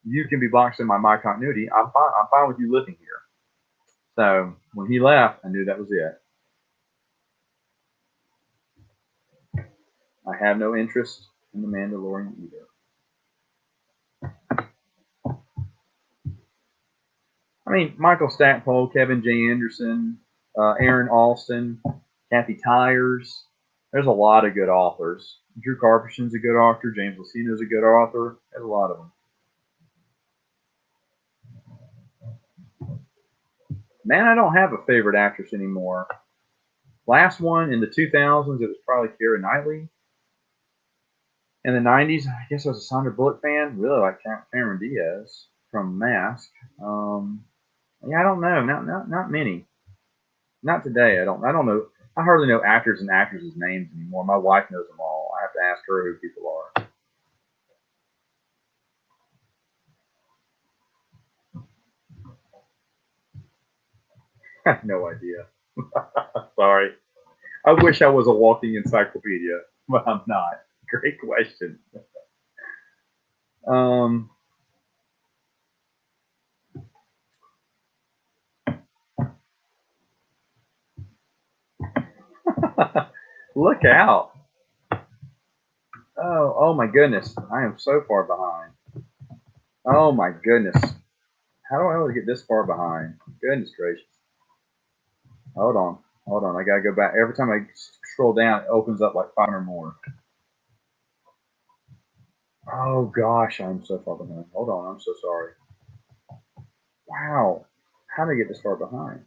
you can be boxed in by my continuity. I'm fine. I'm fine with you living here." So when he left, I knew that was it. I have no interest in the Mandalorian either. I mean, Michael Stackpole, Kevin J. Anderson, Aaron Alston, Kathy Tyers. There's a lot of good authors. Drew Karpyshyn's a good author. James Luceno's a good author. There's a lot of them. Man, I don't have a favorite actress anymore. Last one in the 2000s, it was probably Keira Knightley. In the 90s, I guess I was a Sandra Bullock fan. Really like Cameron Diaz from Mask. Yeah, I don't know. Not many. Not today. I don't know. I hardly know actors and actresses' names anymore. My wife knows them all. I have to ask her who people are. I have no idea. Sorry. I wish I was a walking encyclopedia, but I'm not. Great question. Um, look out. Oh my goodness. I am so far behind. Oh my goodness. How do I always get this far behind? Goodness gracious. Hold on. Hold on. I gotta go back. Every time I scroll down, it opens up like 500 more. Oh gosh, I'm so far behind. Hold on. I'm so sorry. Wow. How did I get this far behind?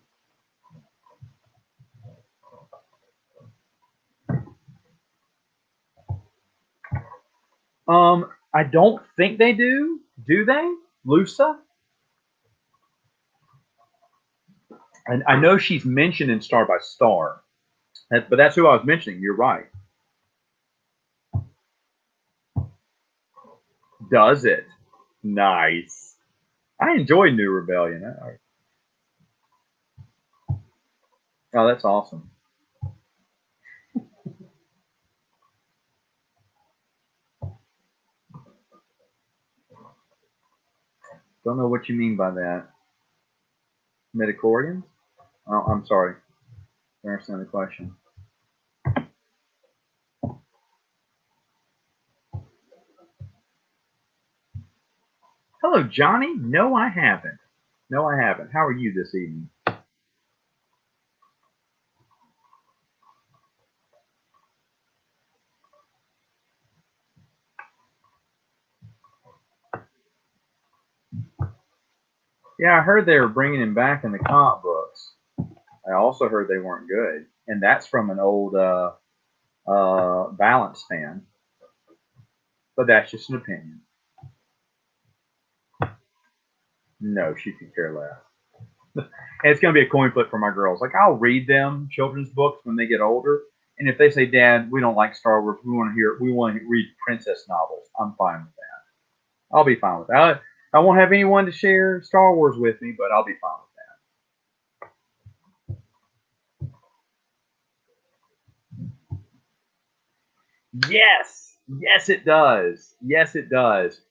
I don't think they do. Do they? Lusa? And I know she's mentioned in Star by Star, but that's who I was mentioning. You're right. Does it? Nice. I enjoy New Rebellion. Oh, that's awesome. Don't know what you mean by that. Midichlorians? Oh, I'm sorry. I don't understand the question. Hello, Johnny. No, I haven't. No, I haven't. How are you this evening? Yeah, I heard they were bringing him back in the comic books. I also heard they weren't good, and that's from an old Balance fan. But that's just an opinion. No, she could care less. And it's going to be a coin flip for my girls. Like, I'll read them children's books when they get older, and if they say, "Dad, we don't like Star Wars. We want to read princess novels," I'm fine with that. I'll be fine with that. I won't have anyone to share Star Wars with me, but I'll be fine with that. Yes, yes, it does. Yes, it does.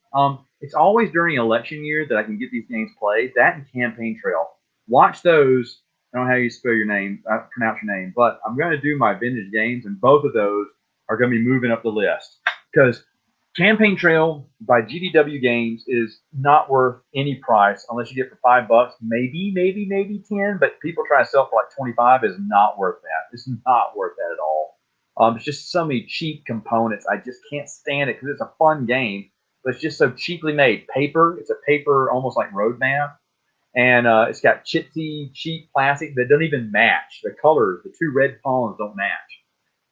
It's always during election year that I can get these games played. That and Campaign Trail. Watch those. I don't know how you spell your name, pronounce your name, but I'm going to do my vintage games, and both of those are going to be moving up the list because Campaign Trail by GDW Games is not worth any price unless you get for $5, maybe 10. But people try to sell for like 25 is not worth that. It's not worth that at all. It's just so many cheap components. I just can't stand it because it's a fun game, but it's just so cheaply made. Paper, it's a paper almost like roadmap, and it's got chitsy, cheap plastic that don't even match. The colors, the two red pawns don't match,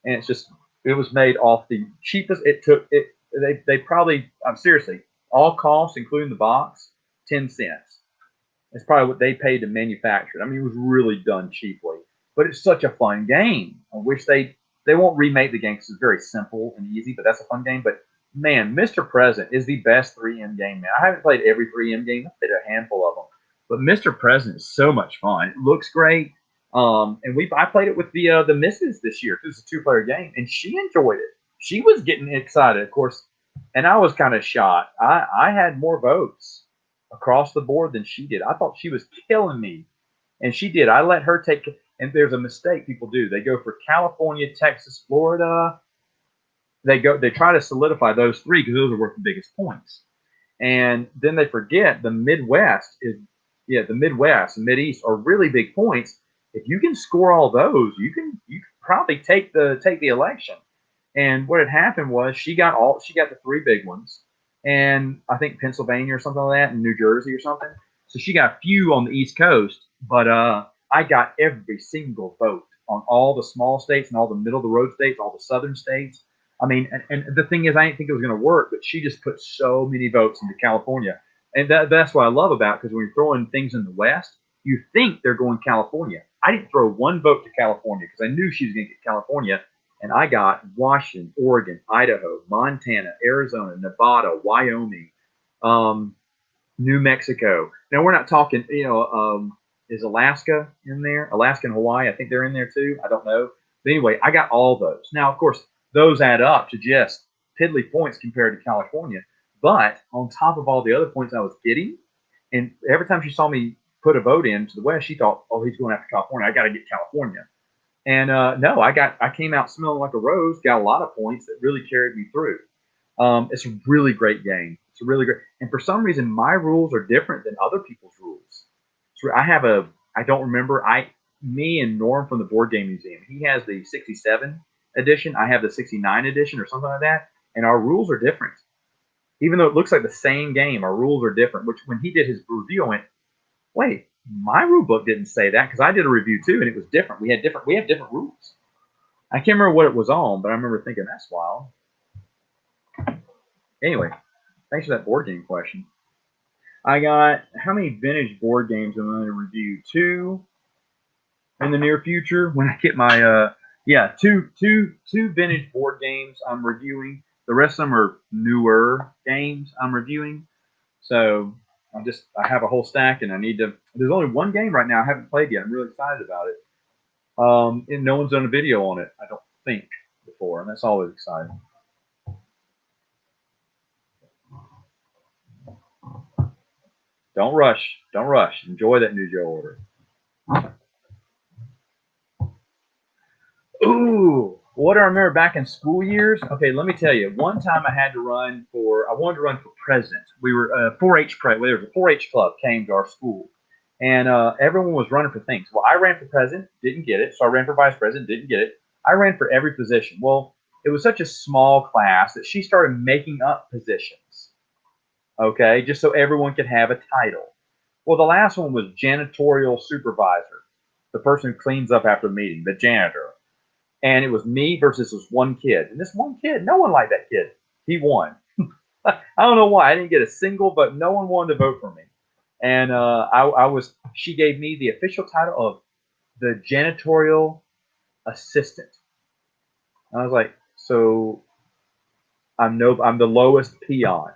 and it's just it was made off the cheapest. It took it. They probably I'm seriously all costs including the box 10 cents. It's probably what they paid to manufacture it. I mean, it was really done cheaply, but it's such a fun game. I wish they won't remake the game because it's very simple and easy, but that's a fun game. But man, Mr. President is the best 3M game, man. I haven't played every 3M game. I've played a handful of them, but Mr. President is so much fun. It looks great. And I played it with the missus this year because it's a 2-player game, and she enjoyed it. She was getting excited, of course, and I was kind of shocked. I had more votes across the board than she did. I thought she was killing me, and she did. I let her take. And there's a mistake people do. They go for California, Texas, Florida. They try to solidify those three because those are worth the biggest points. And then they forget the Midwest is the Midwest and Mideast are really big points. If you can score all those, you can probably take the election. And what had happened was she got the three big ones, and I think Pennsylvania or something like that, and New Jersey or something. So she got a few on the East Coast, but I got every single vote on all the small states and all the middle of the road states, all the southern states. I mean, and the thing is, I didn't think it was going to work, but she just put so many votes into California, and that's what I love about it, because when you're throwing things in the West, you think they're going California. I didn't throw one vote to California because I knew she was going to get California, and I got Washington, Oregon, Idaho, Montana, Arizona, Nevada, Wyoming, um, New Mexico. Now we're not talking, is Alaska in there? Alaska and Hawaii, I think they're in there too. I don't know. But anyway, I got all those. Now, of course, those add up to just piddly points compared to California. But on top of all the other points I was getting, and every time she saw me put a vote in to the West, she thought, oh, he's going after California. I got to get California. And no, I came out smelling like a rose, got a lot of points that really carried me through. It's a really great game. It's a really great, and for some reason, my rules are different than other people's rules. So I don't remember, me and Norm from the Board Game Museum, he has the 67 edition, I have the 69 edition or something like that, and our rules are different. Even though it looks like the same game, our rules are different, which when he did his review, I went, wait, my rule book didn't say that, because I did a review too, and it was different. We have different rules. I can't remember what it was on, but I remember thinking, that's wild. Anyway, thanks for that board game question. I got, how many vintage board games am I going to review? 2 in the near future when I get my two vintage board games I'm reviewing. The rest of them are newer games I'm reviewing. So I have a whole stack, and there's only one game right now I haven't played yet. I'm really excited about it. And no one's done a video on it, I don't think, before, and that's always exciting. Don't rush. Don't rush. Enjoy that New Joe order. Ooh, what do I remember back in school years? Okay, let me tell you. One time I wanted to run for president. We were 4-H there was a 4-H club came to our school, and everyone was running for things. Well, I ran for president, didn't get it. So I ran for vice president, didn't get it. I ran for every position. Well, it was such a small class that she started making up positions. Okay, just so everyone could have a title. Well, the last one was janitorial supervisor, the person who cleans up after a meeting, the janitor. And it was me versus this one kid. And this one kid, no one liked that kid. He won. I don't know why. I didn't get a single, but no one wanted to vote for me. And she gave me the official title of the janitorial assistant. And I was like, so I'm the lowest peon.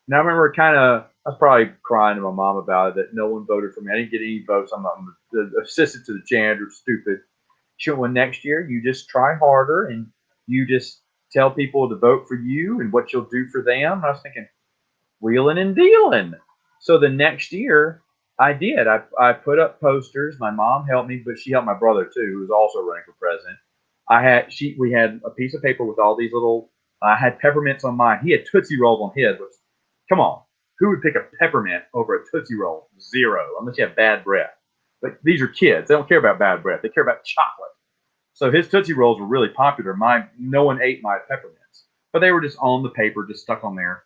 Now I remember I was probably crying to my mom about it, that no one voted for me. I didn't get any votes. I'm the assistant to the janitor, stupid. She went, well, next year you just try harder and you just tell people to vote for you and what you'll do for them. And I was thinking, wheeling and dealing. So the next year I did. I put up posters. My mom helped me, but she helped my brother too, who was also running for president. We had a piece of paper with all these little, I had peppermints on mine. He had Tootsie Rolls on his, which, come on, who would pick a peppermint over a Tootsie Roll? Zero, unless you have bad breath. But these are kids. They don't care about bad breath. They care about chocolate. So his Tootsie Rolls were really popular. No one ate my peppermints, but they were just on the paper, just stuck on there.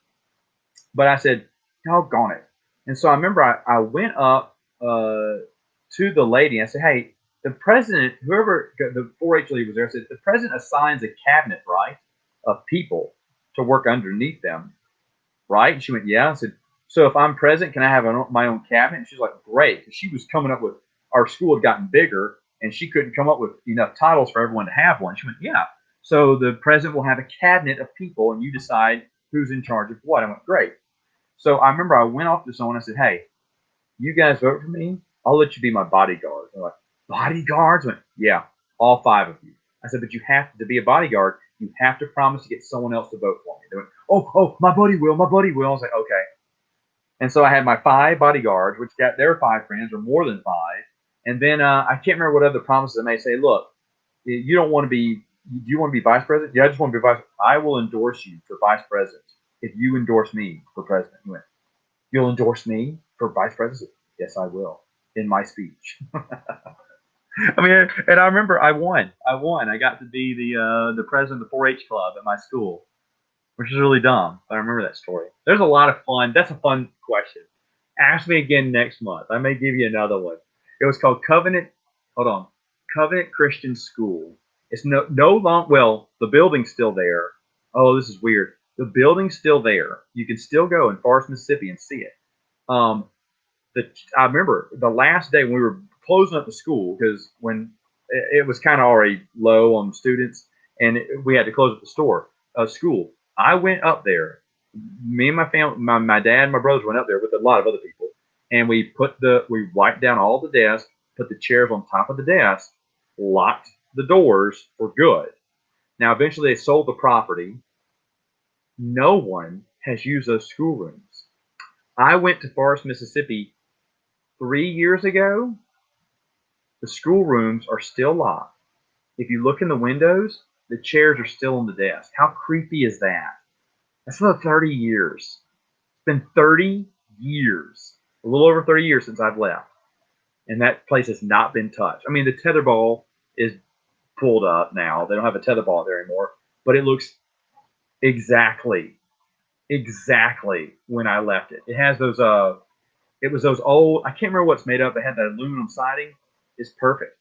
But I said, doggone it. And so I remember I went up to the lady and I said, hey, the president, whoever the 4-H lady was there, said, the president assigns a cabinet, right, of people to work underneath them, right? And she went, yeah. I said, so if I'm president, can I have my own cabinet? And she's like, great. Because she was coming up with, our school had gotten bigger and she couldn't come up with enough titles for everyone to have one. She went, yeah. So the president will have a cabinet of people and you decide who's in charge of what. I went, great. So I remember I went off to someone and I said, hey, you guys vote for me, I'll let you be my bodyguard. They're like, bodyguards? I went, yeah, all 5 of you. I said, but you have to be a bodyguard, you have to promise to get someone else to vote for me. They went, oh, my buddy will, my buddy will. I was like, okay. And so I had my 5 bodyguards, which got their 5 friends, or more than 5. And then I can't remember what other promises I made. Say, look, you don't want to be, do you want to be vice president? Yeah, I just want to be vice. I will endorse you for vice president if you endorse me for president. He went, you'll endorse me for vice president? Yes, I will, in my speech. I mean, and I remember I won. I got to be the president of the 4-H club at my school, which is really dumb. But I remember that story. There's a lot of fun. That's a fun question. Ask me again next month. I may give you another one. It was called Covenant. Hold on, Covenant Christian School. It's no long. Well, the building's still there. Oh, this is weird. The building's still there. You can still go in Forest, Mississippi, and see it. Um, I remember the last day when we were closing up the school, because when it was kind of already low on students, and we had to close up the school. I went up there. Me and my family, my dad and my brothers went up there with a lot of other people, and we wiped down all the desks, put the chairs on top of the desk, locked the doors for good. Now, eventually, they sold the property. No one has used those schoolrooms. I went to Forest, Mississippi 3 years ago. The schoolrooms are still locked. If you look in the windows, the chairs are still on the desk. How creepy is that? That's about 30 years. It's been 30 years, a little over 30 years since I've left. And that place has not been touched. I mean, the tetherball is pulled up now. They don't have a tetherball there anymore. But it looks exactly when I left it. It has those, it was those old, I can't remember what's made up. It had that aluminum siding. It's perfect.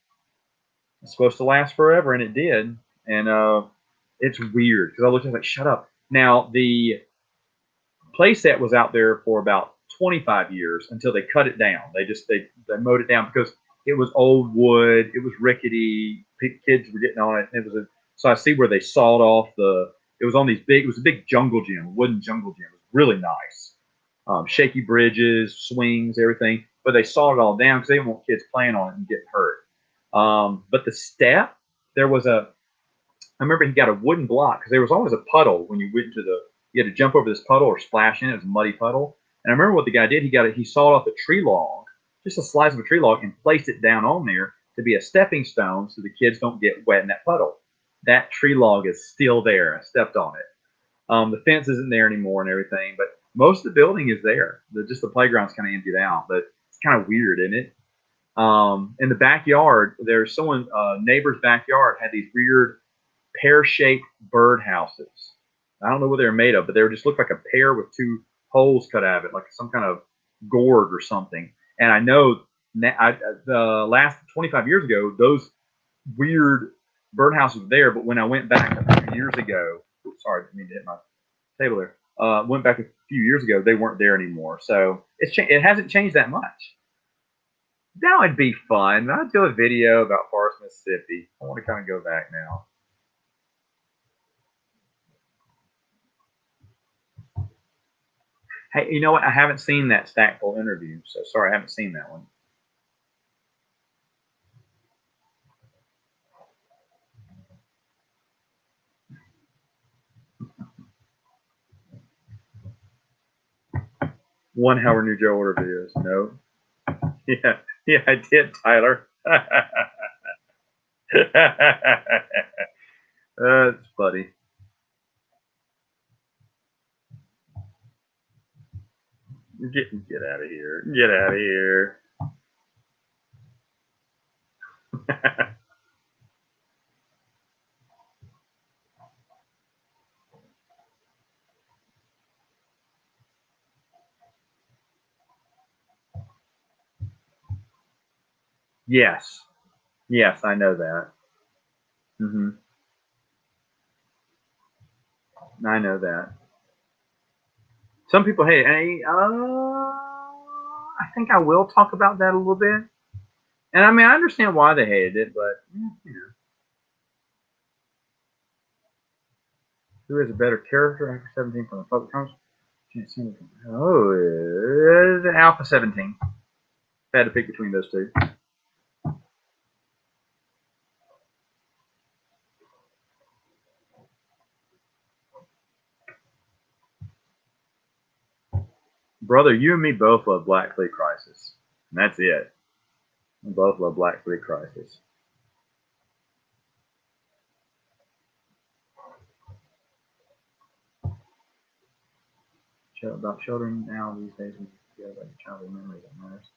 It's supposed to last forever, and it did. And it's weird because I looked at it like, shut up. Now, the playset was out there for about 25 years until they cut it down. They mowed it down because it was old wood. It was rickety. Kids were getting on it. So I see where they sawed off it was on these big, it was a big jungle gym, wooden jungle gym. It was really nice. Shaky bridges, swings, everything. But they sawed it all down because they didn't want kids playing on it and getting hurt. But the step, I remember he got a wooden block because there was always a puddle when you went you had to jump over this puddle or splash in it. It was a muddy puddle. And I remember what the guy did. He sawed off a tree log, just a slice of a tree log, and placed it down on there to be a stepping stone so the kids don't get wet in that puddle. That tree log is still there. I stepped on it. The fence isn't there anymore and everything, but most of the building is there. Just the playground's kind of emptied out, but it's kind of weird, isn't it? In the backyard, there's neighbor's backyard had these weird pear-shaped bird houses. I don't know what they were made of, but they just looked like a pear with 2 holes cut out of it, like some kind of gourd or something. And I know the last 25 years ago, those weird birdhouses were there, but when I went back a few years ago, sorry, I didn't mean to hit my table there. Went back a few years ago, they weren't there anymore. So it hasn't changed that much. That would be fun. I'd do a video about Forest, Mississippi. I want to kind of go back now. Hey, you know what? I haven't seen that Stackpole interview, so sorry, I haven't seen that one. One Howard New Joe order videos. No. Yeah, I did, Tyler. That's funny. Get out of here. Get out of here. Yes. Yes, I know that. Hmm. I know that. Some people hate it. I think I will talk about that a little bit. And I mean, I understand why they hated it, but who has a better character after 17 from the public comments? Oh, Alpha 17. If I had to pick between those two. Brother, you and me both love Black Fleet Crisis. And that's it. We both love Black Fleet Crisis. About children now these days, we feel like a childhood memory that matters.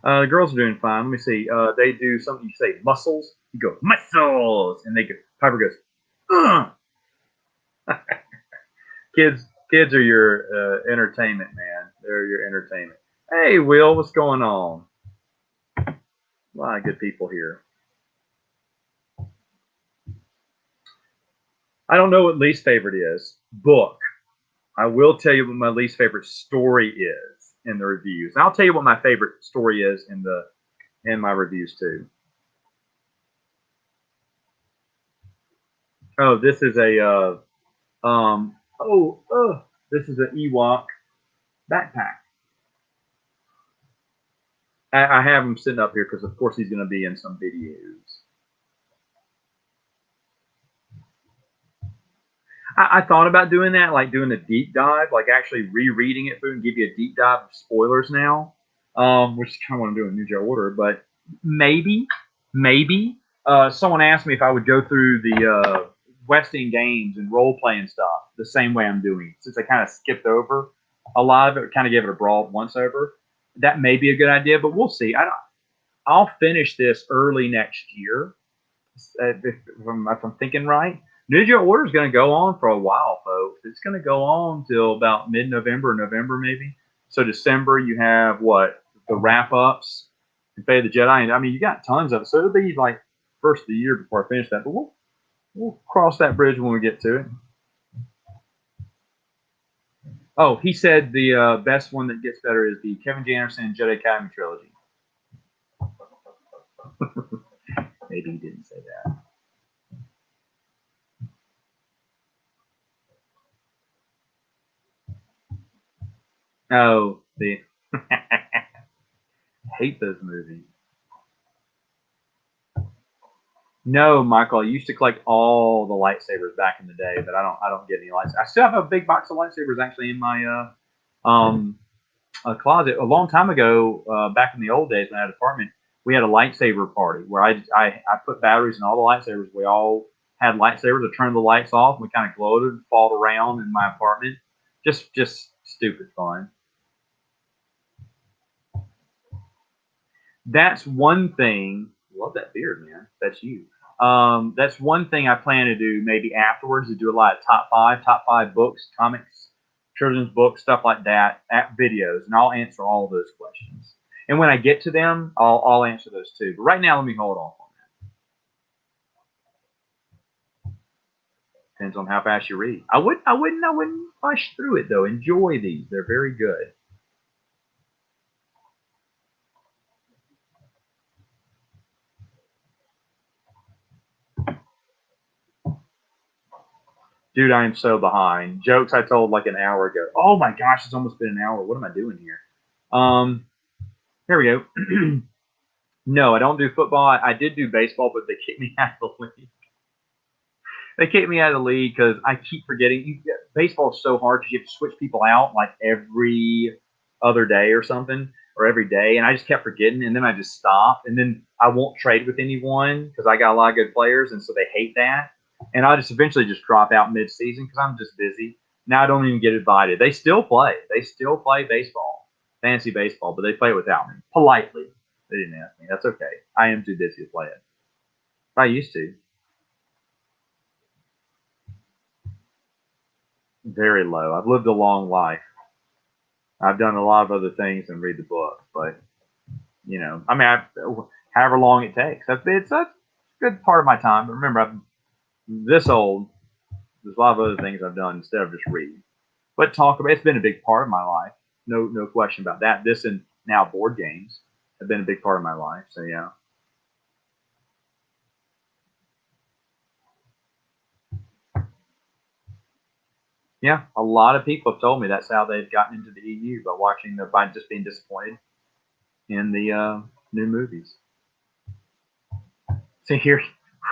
The girls are doing fine. Let me see. They do something. You say muscles. You go muscles, and they go. Piper goes. Ugh. Kids are your entertainment, man. They're your entertainment. Hey, Will, what's going on? A lot of good people here. I don't know what least favorite is. Book. I will tell you what my least favorite story is in the reviews. And I'll tell you what my favorite story is in my reviews too. Oh, this is a this is an Ewok backpack. I have him sitting up here because of course he's going to be in some videos. I thought about doing that, like doing a deep dive, like actually rereading it through and give you a deep dive of spoilers now, which is kind of what I'm doing in New Joe Order. But maybe. Someone asked me if I would go through the West End games and role playing stuff the same way I'm doing, since I kind of skipped over a lot of it, kind of gave it a broad once over. That may be a good idea, but we'll see. I'll finish this early next year, if I'm thinking right. Ninja Order is going to go on for a while, folks. It's going to go on till about mid-November, November maybe. So December, you have what, the wrap-ups, and Fate of the Jedi. And I mean, you got tons of it. So it'll be like first of the year before I finish that. But we'll cross that bridge when we get to it. Oh, he said the best one that gets better is the Kevin J. Anderson Jedi Academy trilogy. Maybe he didn't say that. Oh, the hate those movies. No, Michael. I used to collect all the lightsabers back in the day, but I don't get any lightsabers. I still have a big box of lightsabers actually in my closet. A long time ago, back in the old days when I had an apartment, we had a lightsaber party where I put batteries in all the lightsabers. We all had lightsabers. I turned the lights off. We kind of gloated and fought around in my apartment. Just stupid fun. That's one thing. Love that beard, man. That's you. That's one thing I plan to do maybe afterwards, to do a lot of top five books, comics, children's books, stuff like that, at videos, and I'll answer all those questions. And when I get to them, I'll answer those too. But right now, let me hold off on that. Depends on how fast you read. I wouldn't rush through it though. Enjoy these; they're very good. Dude, I am so behind. Jokes I told like an hour ago. Oh my gosh, it's almost been an hour. What am I doing here? Here we go. No, I don't do football. I did do baseball, but they kicked me out of the league. They kicked me out of the league because I keep forgetting. Baseball is so hard because you have to switch people out like every other day or something, or every day, and I just kept forgetting, and then I just stopped, and then I won't trade with anyone because I got a lot of good players, and so they hate that, and I just eventually just drop out mid-season because I'm just busy. Now I don't even get invited. They still play. They still play baseball, fantasy baseball, but they play it without me politely. They didn't ask me. That's okay. I am too busy to play it. I used to. Very low. I've lived a long life. I've done a lot of other things than read the book, but I mean, however long it takes. It's a good part of my time. But remember, I'm this old. There's a lot of other things I've done instead of just reading. But talk about it's been a big part of my life. No question about that. This and now board games have been a big part of my life. So yeah. Yeah, a lot of people have told me that's how they've gotten into the EU by just being disappointed in the new movies. See here,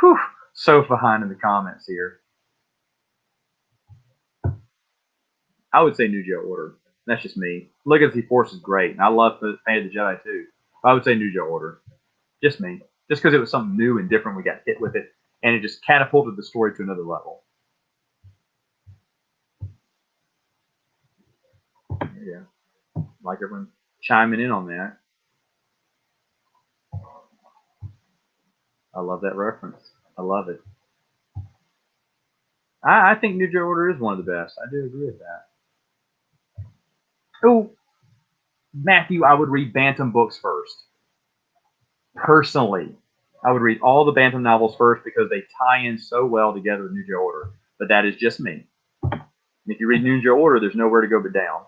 whew, so behind in the comments here. I would say New Joe Order. That's just me. Legacy Force is great, and I love the Fate of the Jedi too. I would say New Joe Order. Just me. Just because it was something new and different, we got hit with it, and it just catapulted the story to another level. Yeah, like everyone chiming in on that. I love that reference. I love it. I think New Joe Order is one of the best. I do agree with that. Oh, Matthew, I would read Bantam books first. Personally, I would read all the Bantam novels first because they tie in so well together with New Joe Order. But that is just me. And if you read New Joe Order, there's nowhere to go but down.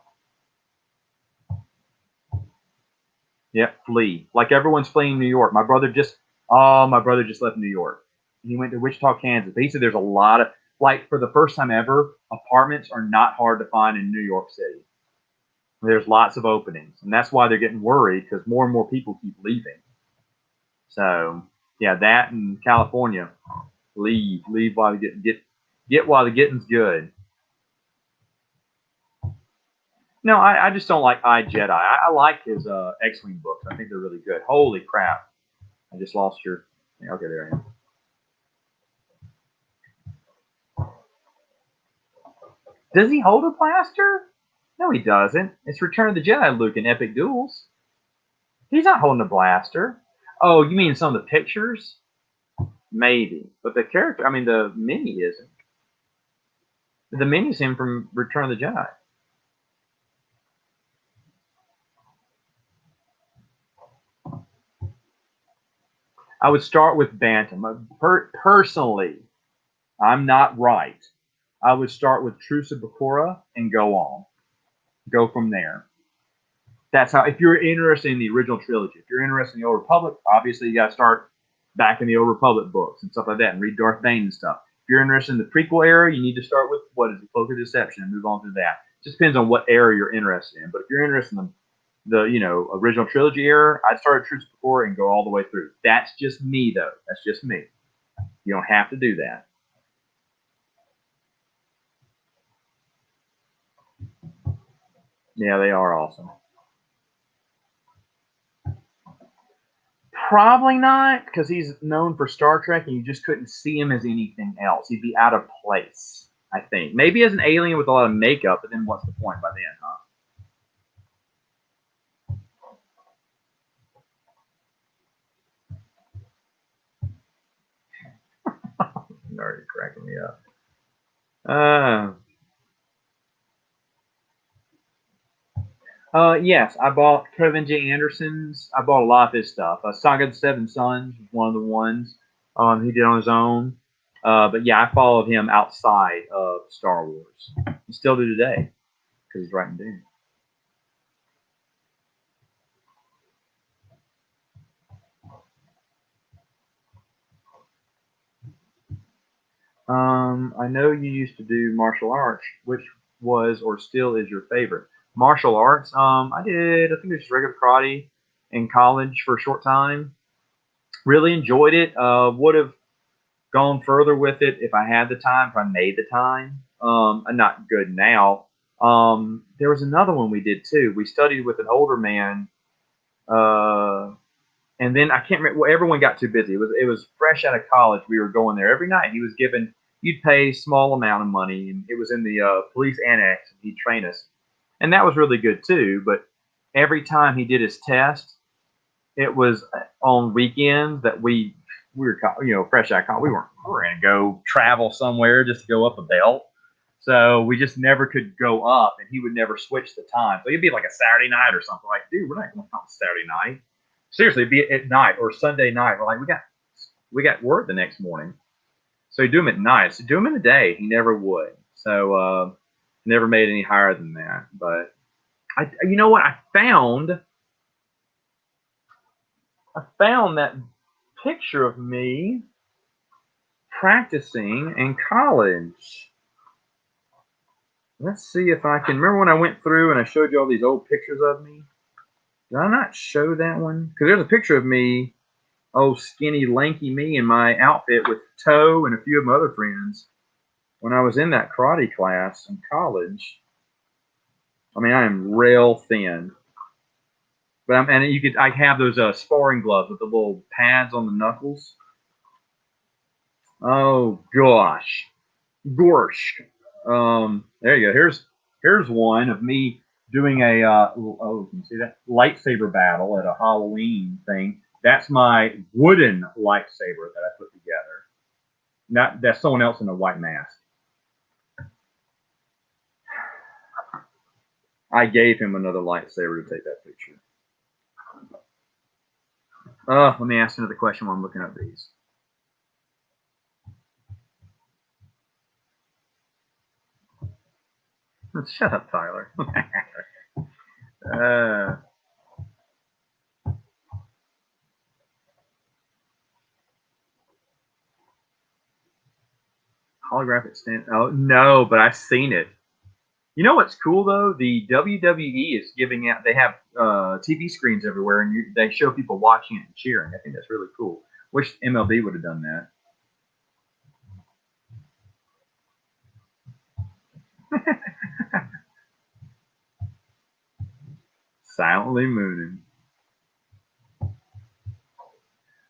Yep, flee. Like everyone's fleeing New York. My brother just left New York. He went to Wichita, Kansas. But he said there's a lot of like for the first time ever, apartments are not hard to find in New York City. There's lots of openings, and that's why they're getting worried because more and more people keep leaving. So yeah, that in California, leave while the get while the getting's good. No, I just don't like Jedi. I like his X-wing books. I think they're really good. Holy crap! I just lost your. Okay, there I am. Does he hold a blaster? No, he doesn't. It's Return of the Jedi Luke in Epic Duels. He's not holding a blaster. Oh, you mean some of the pictures? Maybe, but the character. I mean, the mini isn't. The mini's him from Return of the Jedi. I would start with Bantam. Personally, I'm not right. I would start with Truce of Bakura and go on. Go from there. That's how. If you're interested in the original trilogy, if you're interested in the Old Republic, obviously you got to start back in the Old Republic books and stuff like that, and read Darth Bane and stuff. If you're interested in the prequel era, you need to start with what is the Cloak of Deception and move on to that. It just depends on what era you're interested in. But if you're interested in the original trilogy era, I'd start at Truce Before and go all the way through. That's just me though. That's just me. You don't have to do that. Yeah, they are awesome. Probably not, because he's known for Star Trek, and you just couldn't see him as anything else. He'd be out of place, I think. Maybe as an alien with a lot of makeup, but then what's the point by then, huh? You're already cracking me up. Uh, yes, I bought Kevin J. Anderson's. I bought a lot of his stuff. Saga of the Seven Sons was one of the ones he did on his own. But yeah, I followed him outside of Star Wars. I still do today because he's writing Dune. I know you used to do martial arts. Which was or still is your favorite? Martial arts. I did. I think it was regular karate in college for a short time. Really enjoyed it. Would have gone further with it if I had the time, if I made the time. I'm not good now. There was another one we did too. We studied with an older man, and then I can't remember. Well, everyone got too busy. It was fresh out of college. We were going there every night. He was given you'd pay a small amount of money, and it was in the police annex. And he'd train us, and that was really good too. But every time he did his test, it was on weekends that we were fresh out of college. We were gonna go travel somewhere just to go up a belt. So we just never could go up, and he would never switch the time. So it'd be like a Saturday night or something. Like, dude, we're not going on Saturday night. Seriously, be at night or Sunday night. We're like, we got work the next morning. So he'd do them at night. So do them in the day. He never would. So never made any higher than that. But you know what? I found that picture of me practicing in college. Let's see if I can remember when I went through and I showed you all these old pictures of me. Did I not show that one? Because there's a picture of me, skinny, lanky me in my outfit with Toe and a few of my other friends when I was in that karate class in college. I mean, I am rail thin. But I have those sparring gloves with the little pads on the knuckles. Oh gosh. There you go. Here's one of me doing a can you see that lightsaber battle at a Halloween thing. That's my wooden lightsaber that I put together. That's someone else in a white mask. I gave him another lightsaber to take that picture. Let me ask another question while I'm looking up these. Shut up, Tyler. Holographic stand. Oh no, but I've seen it. You know what's cool though? The WWE is giving out. They have TV screens everywhere, and they show people watching it and cheering. I think that's really cool. Wish MLB would have done that. Silently mooning.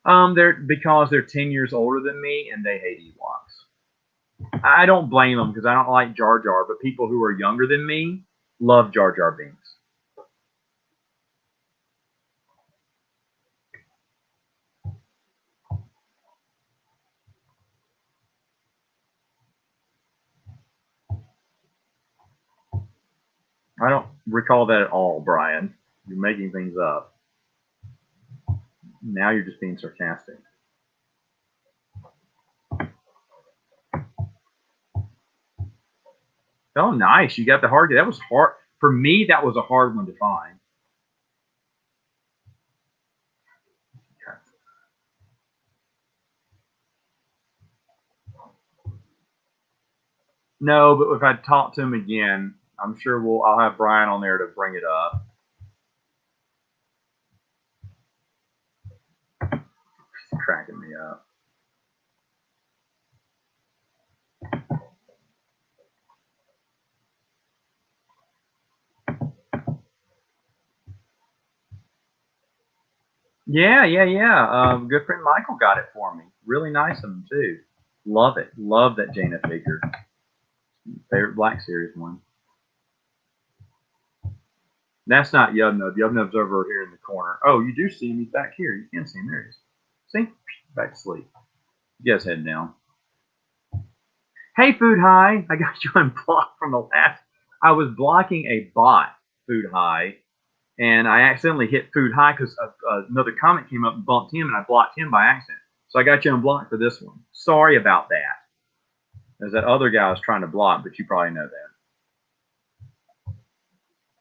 Because they're 10 years older than me and they hate Ewoks. I don't blame them because I don't like Jar Jar, but people who are younger than me love Jar Jar Binks. I don't recall that at all, Brian. You're making things up. Now you're just being sarcastic. Oh, nice. You got the hard. That was hard. For me, that was a hard one to find. No, but if I talk to him again, I'm sure I'll have Brian on there to bring it up. It's cracking me up. Yeah. Good friend Michael got it for me. Really nice of him too. Love it. Love that Jaina figure. Favorite Black Series one. That's not Yubnub. Yubnub's over here in the corner. Oh, you do see him. He's back here. You can see him. There he is. See? Back to sleep. You guys heading down. Hey, Food High. I got you unblocked from the last. I was blocking a bot, Food High, and I accidentally hit Food High because another comment came up and bumped him, and I blocked him by accident. So I got you unblocked for this one. Sorry about that. There's that other guy I was trying to block, but you probably know that.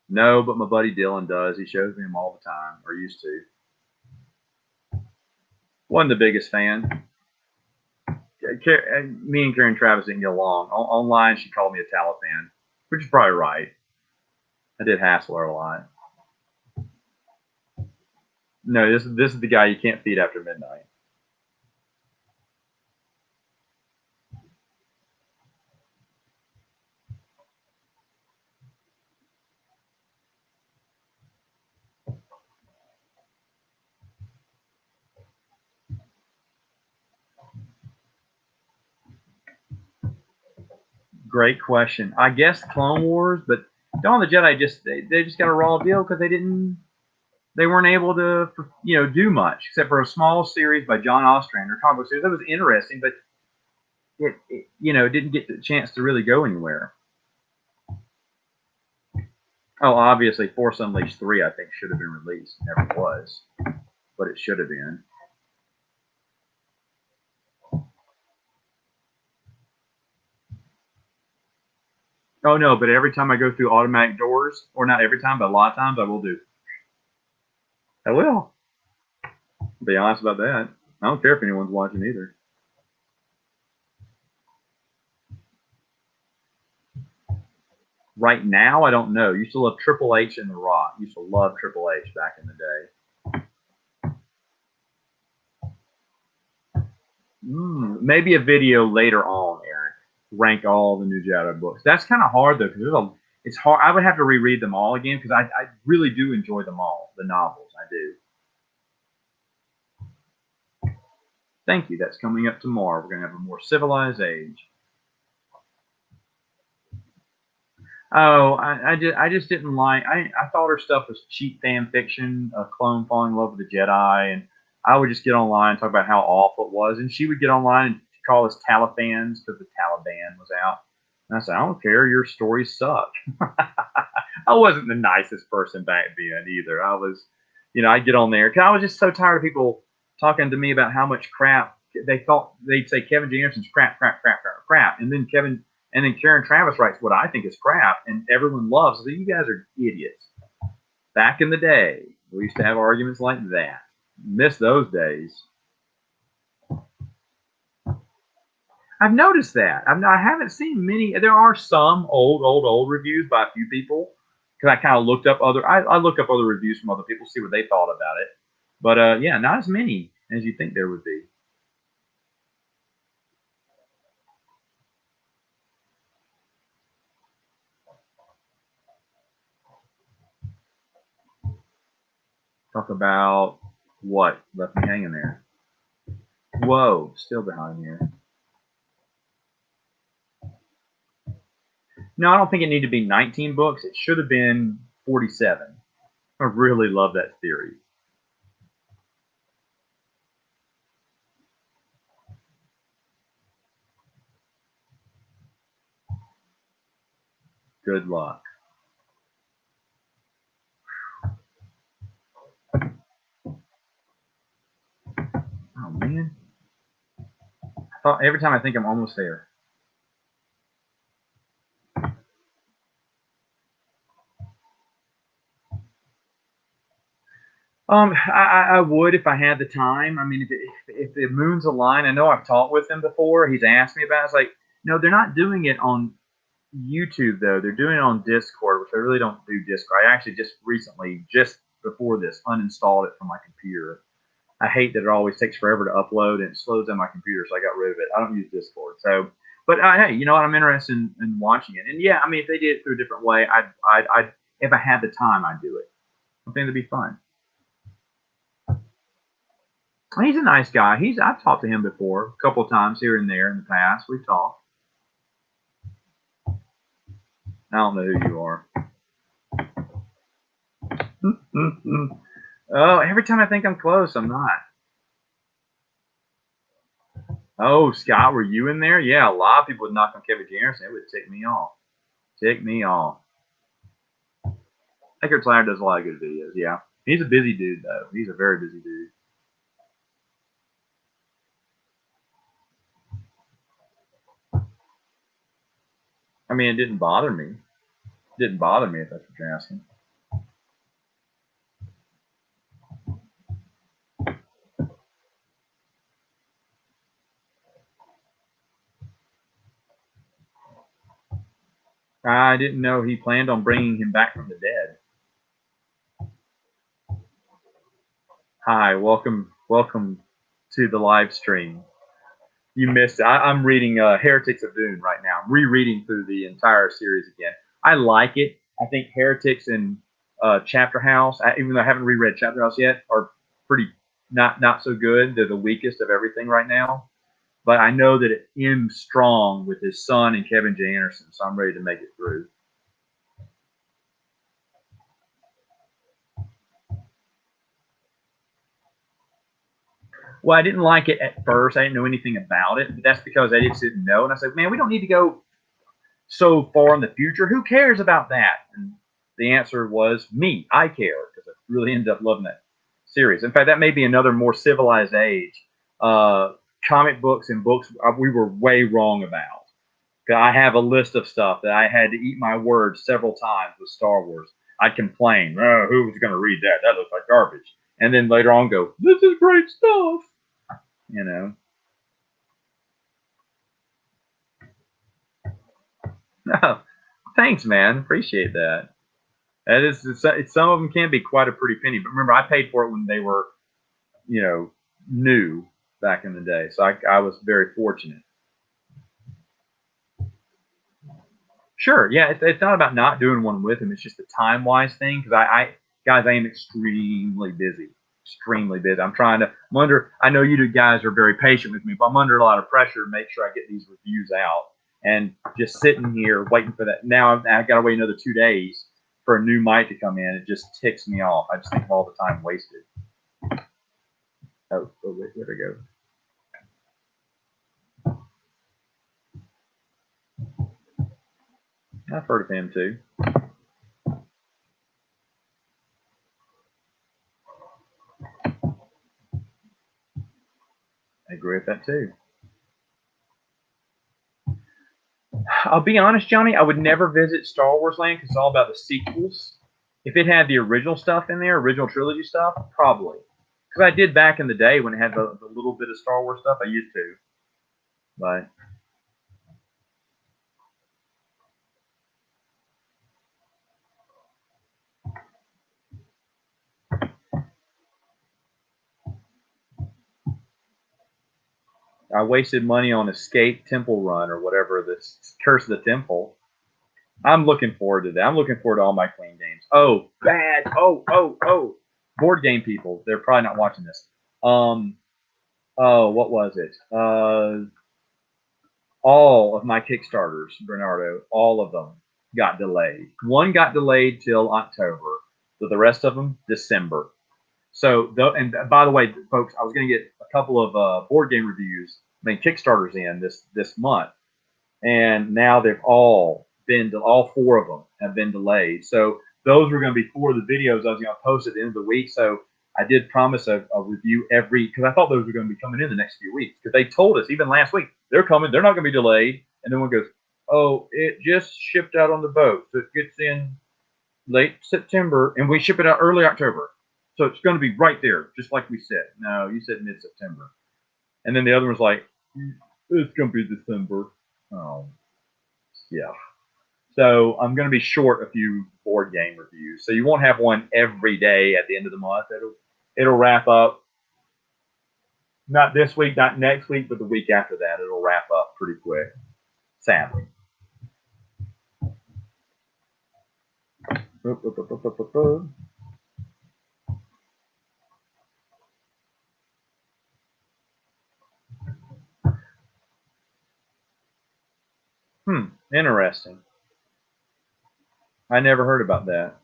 No, but my buddy Dylan does. He shows me him all the time, or used to. Wasn't the biggest fan. Me and Karen Travis didn't get along. Online, she called me a Taliban, which is probably right. I did hassle her a lot. No, this is the guy you can't feed after midnight. Great question. I guess Clone Wars, but Dawn of the Jedi they just got a raw deal because they weren't able to do much except for a small series by John Ostrander, comic book series that was interesting, but it didn't get the chance to really go anywhere. Oh, obviously, Force Unleashed 3 I think should have been released, never was. but it should have been. Oh no, but every time I go through automatic doors, or not every time, but a lot of times I will do. I will. I'll be honest about that. I don't care if anyone's watching either. Right now, I don't know. Used to love Triple H and The Rock. Used to love Triple H back in the day. Maybe a video later on, Eric. Rank all the new Jedi books. That's kind of hard though, because it's hard. I would have to reread them all again because I really do enjoy them all. The novels, I do. Thank you. That's coming up tomorrow. We're gonna have a more civilized age. Oh, I just didn't like. I thought her stuff was cheap fan fiction. A clone falling in love with a Jedi, and I would just get online and talk about how awful it was, and she would get online and call us Talibans because the Taliban was out. And I said, I don't care. Your stories suck. I wasn't the nicest person back then either. I was, I'd get on there because I was just so tired of people talking to me about how much crap they thought they'd say Kevin J. Anderson's crap, and then Karen Travis writes what I think is crap, and everyone loves it. So you guys are idiots. Back in the day, we used to have arguments like that. Miss those days. I've noticed that. I haven't seen many. There are some old reviews by a few people because I kind of looked up other. I look up other reviews from other people, see what they thought about it. But yeah, not as many as you think there would be. Talk about what left me hanging there. Whoa, still behind here. No, I don't think it needed to be 19 books. It should have been 47. I really love that theory. Good luck. Oh man. Every time I think I'm almost there. I would if I had the time. I mean, if the moon's aligned, I know I've talked with him before. He's asked me about it. It's like, no, they're not doing it on YouTube though. They're doing it on Discord, which I really don't do Discord. I actually just recently, just before this, uninstalled it from my computer. I hate that it always takes forever to upload and it slows down my computer, so I got rid of it. I don't use Discord. So, but hey, you know what? I'm interested in watching it. And yeah, I mean, if they did it through a different way, I'd if I had the time, I'd do it. I think it'd be fun. He's a nice guy. I've talked to him before a couple of times here and there in the past. We've talked. I don't know who you are. Oh, every time I think I'm close, I'm not. Oh, Scott, were you in there? Yeah, a lot of people would knock on Kevin J. Anderson. It would tick me off. Tick me off. Eckhart Tolle does a lot of good videos. Yeah, he's a busy dude though. He's a very busy dude. I mean, it didn't bother me. It didn't bother me if that's what you're asking. I didn't know he planned on bringing him back from the dead. Hi, welcome to the live stream. You missed it. I'm reading Heretics of Dune right now. I'm rereading through the entire series again. I like it. I think Heretics and Chapter House, even though I haven't reread Chapter House yet, are pretty not so good. They're the weakest of everything right now. But I know that it ends strong with his son and Kevin J. Anderson, so I'm ready to make it through. Well, I didn't like it at first. I didn't know anything about it, but that's because I just didn't know. And I said, man, we don't need to go so far in the future. Who cares about that? And the answer was me. I care because I really ended up loving that series. In fact, that may be another more civilized age. Comic books and books we were way wrong about. I have a list of stuff that I had to eat my words several times with Star Wars. I'd complain, oh, who's going to read that? That looks like garbage. And then later on go, this is great stuff. You know. Oh, thanks, man. Appreciate that. That is, some of them can be quite a pretty penny. But remember, I paid for it when they were, new back in the day. So I was very fortunate. Sure. Yeah, it's not about not doing one with him. It's just a time wise thing because guys, I am extremely busy. Extremely busy. I'm under. I know you guys are very patient with me, but I'm under a lot of pressure to make sure I get these reviews out. And just sitting here waiting for that. Now I've got to wait another 2 days for a new mic to come in. It just ticks me off. I just think of all the time wasted. Oh, where'd it go? I've heard of him too. I agree with that too. I'll be honest, Johnny, I would never visit Star Wars Land because it's all about the sequels. If it had the original stuff in there, original trilogy stuff, probably. Because I did back in the day when it had the little bit of Star Wars stuff, I used to. But I wasted money on Escape Temple Run or whatever, this Curse of the Temple. I'm looking forward to that. I'm looking forward to all my clean games. Oh, bad. Oh. Board game people. They're probably not watching this. Oh, what was it? All of my Kickstarters, Bernardo, all of them got delayed. One got delayed till October, but the rest of them December. So, and by the way, folks, I was going to get a couple of board game reviews, Kickstarters in this month, and now they've all four of them have been delayed. So those were going to be four of the videos I was going to post at the end of the week. So I did promise a review because I thought those were going to be coming in the next few weeks because they told us even last week they're coming. They're not going to be delayed. And then one goes, oh, it just shipped out on the boat, so it gets in late September, and we ship it out early October. So it's going to be right there, just like we said. No, you said mid-September. And then the other one's like, it's going to be December. Oh, yeah. So I'm going to be short a few board game reviews. So you won't have one every day at the end of the month. It'll wrap up. Not this week, not next week, but the week after that. It'll wrap up pretty quick. Sadly. Interesting. I never heard about that.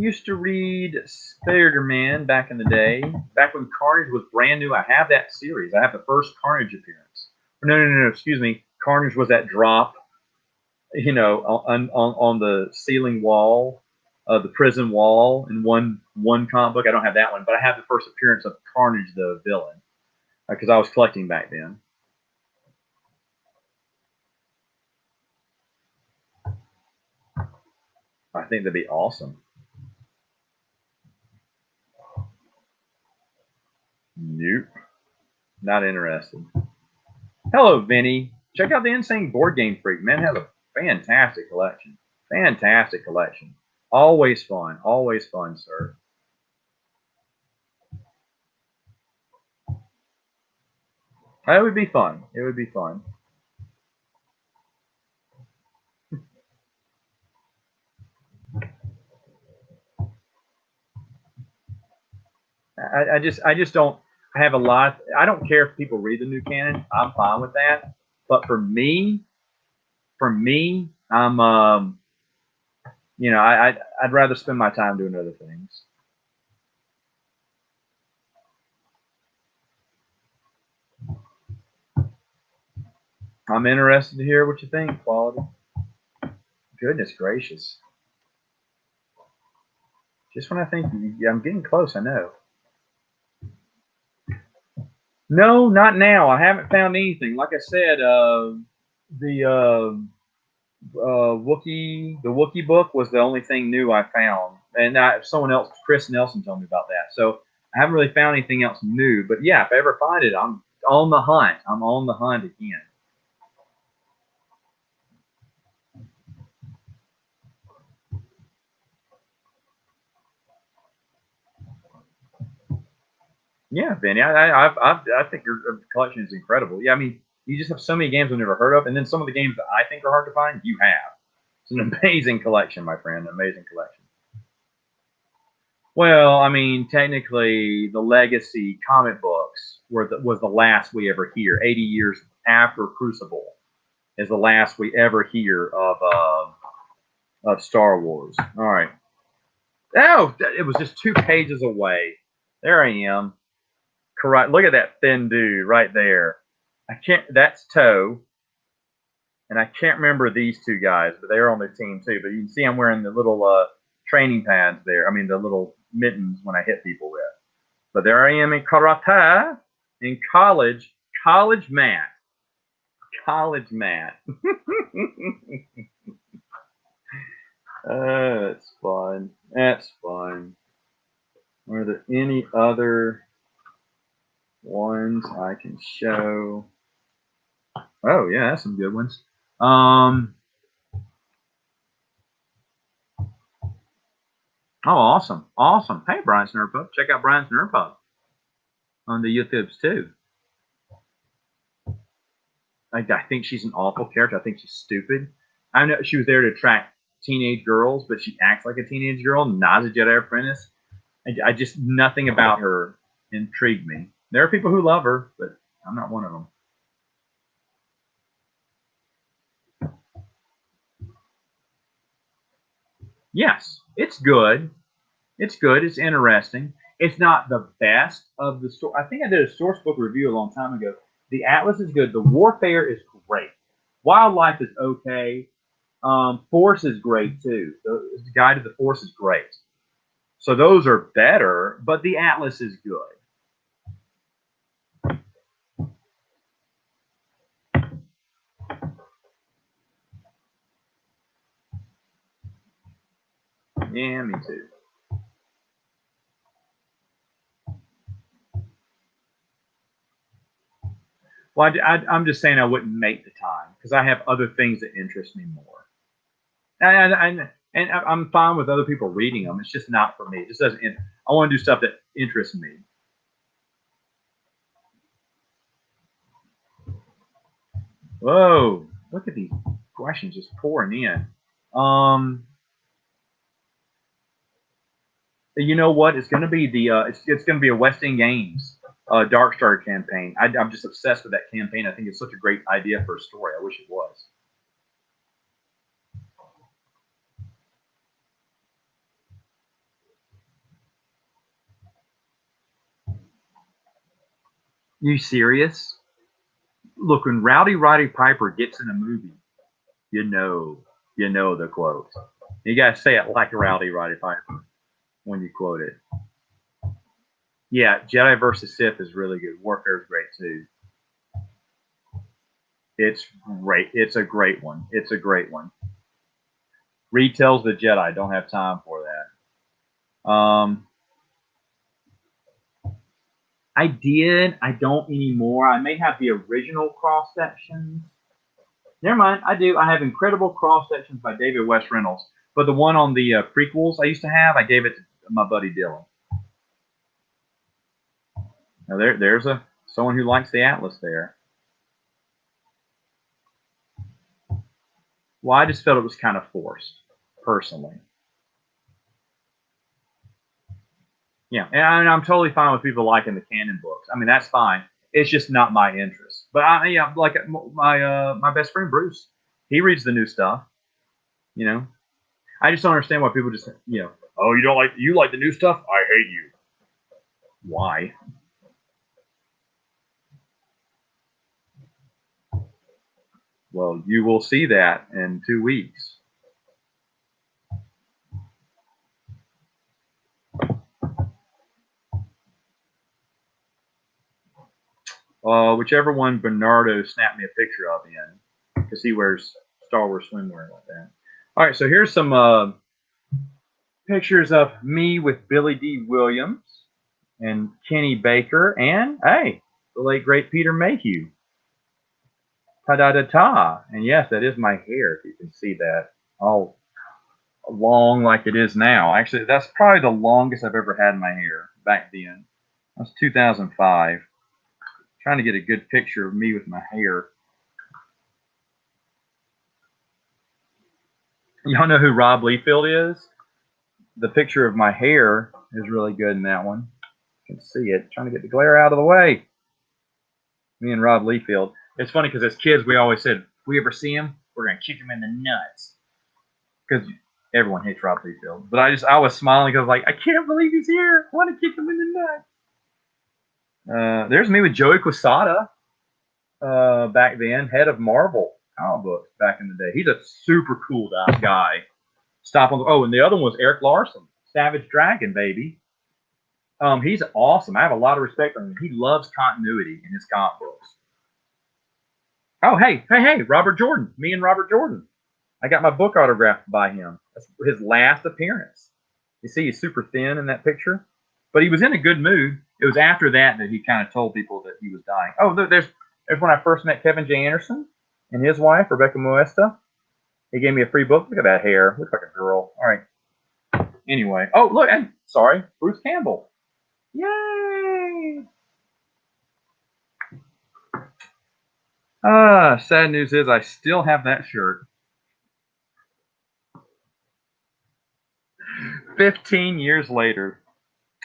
Used to read Spider-Man back in the day, back when Carnage was brand new. I have that series. I have the first Carnage appearance. No. Excuse me. Carnage was that drop, on the ceiling wall, the prison wall in one comic book. I don't have that one, but I have the first appearance of Carnage, the villain, because I was collecting back then. I think that'd be awesome. Nope. Not interested. Hello, Vinny. Check out the Insane Board Game Freak. Man has a fantastic collection. Fantastic collection. Always fun. Always fun, sir. It would be fun. It would be fun. I just don't have a lot. I don't care if people read the new canon. I'm fine with that. But for me, I'm I'd rather spend my time doing other things. I'm interested to hear what you think, Quality. Goodness gracious. Just when I think I'm getting close, I know. No, not now. I haven't found anything. Like I said, the the Wookiee book was the only thing new I found, and someone else, Chris Nelson, told me about that. So I haven't really found anything else new. But yeah, if I ever find it, I'm on the hunt. I'm on the hunt again. Yeah, Benny, I think your collection is incredible. Yeah, I mean, you just have so many games I've never heard of, and then some of the games that I think are hard to find, you have. It's an amazing collection, my friend. An amazing collection. Well, I mean, technically, the Legacy comic books was the last we ever hear. 80 years after Crucible is the last we ever hear of Star Wars. All right. Oh, it was just 2 pages away. There I am. Correct. Look at that thin dude right there. I can't. That's Toe, and I can't remember these two guys, but they're on the team too. But you can see I'm wearing the little training pads there. I mean, the little mittens when I hit people with. But there I am in karate, in college, college math, college math. That's fun. That's fun. Are there any other ones I can show? Oh yeah, that's some good ones. Oh, awesome, awesome. Hey, Brian's Nerd Pub. Check out Brian's Nerd Pub on the YouTubes too. I think she's an awful character. I think she's stupid. I know she was there to attract teenage girls, but she acts like a teenage girl, not as a Jedi apprentice. I just nothing about her intrigued me. There are people who love her, but I'm not one of them. Yes, it's good. It's good. It's interesting. It's not the best of the story. I think I did a source book review a long time ago. The Atlas is good. The Warfare is great. Wildlife is okay. Force is great too. The Guide to the Force is great. So those are better, but the Atlas is good. Yeah, me too. Well, I'm just saying I wouldn't make the time because I have other things that interest me more. And I'm fine with other people reading them. It's just not for me. It just doesn't. I want to do stuff that interests me. Whoa! Look at these questions just pouring in. Um, you know what? It's going to be it's going to be a West End Games Dark Star campaign. I'm just obsessed with that campaign. I think it's such a great idea for a story. I wish it was. You serious? Look, when Rowdy Roddy Piper gets in a movie, you know, you know the quote. You gotta say it like Rowdy Roddy Piper when you quote it. Yeah, Jedi versus Sith is really good. Warfare is great too. It's great. It's a great one. It's a great one. Retells the Jedi. Don't have time for that. I did. I don't anymore. I may have the original cross sections. Never mind. I do. I have incredible cross sections by David West Reynolds. But the one on the prequels I used to have, I gave it to my buddy Dylan. Now there's someone who likes the Atlas there. Well, I just felt it was kind of forced, personally. Yeah, and I'm totally fine with people liking the canon books. I mean, that's fine. It's just not my interest. But yeah, like my best friend Bruce, he reads the new stuff. You know, I just don't understand why people just oh, you like the new stuff? I hate you. Why? Well, you will see that in 2 weeks. Whichever one Bernardo snapped me a picture of in, because he wears Star Wars swimwear like that. All right, so here's some pictures of me with Billy D. Williams and Kenny Baker and, hey, the late great Peter Mayhew. Ta-da-da-ta. And yes, that is my hair, if you can see that. All long like it is now. Actually, that's probably the longest I've ever had my hair back then. That's 2005. Trying to get a good picture of me with my hair. Y'all know who Rob Liefeld is? The picture of my hair is really good in that one. You can see it. Trying to get the glare out of the way. Me and Rob Liefeld. It's funny because as kids, we always said, if we ever see him, we're going to kick him in the nuts. Because everyone hates Rob Liefeld. But I was smiling because I can't believe he's here. I want to kick him in the nuts. There's me with Joey Quesada back then, head of Marvel comic books back in the day. He's a super cool guy. And the other one was Eric Larson, Savage Dragon, baby. He's awesome. I have a lot of respect for him. He loves continuity in his comic books. Oh, hey, Robert Jordan. Me and Robert Jordan. I got my book autographed by him. That's his last appearance. You see, he's super thin in that picture, but he was in a good mood. It was after that he kind of told people that he was dying. Oh, there's when I first met Kevin J. Anderson and his wife, Rebecca Moesta. He gave me a free book. Look at that hair. Looks like a girl. All right. Anyway. Oh, look. Sorry. Bruce Campbell. Yay. Sad news is I still have that shirt. 15 years later,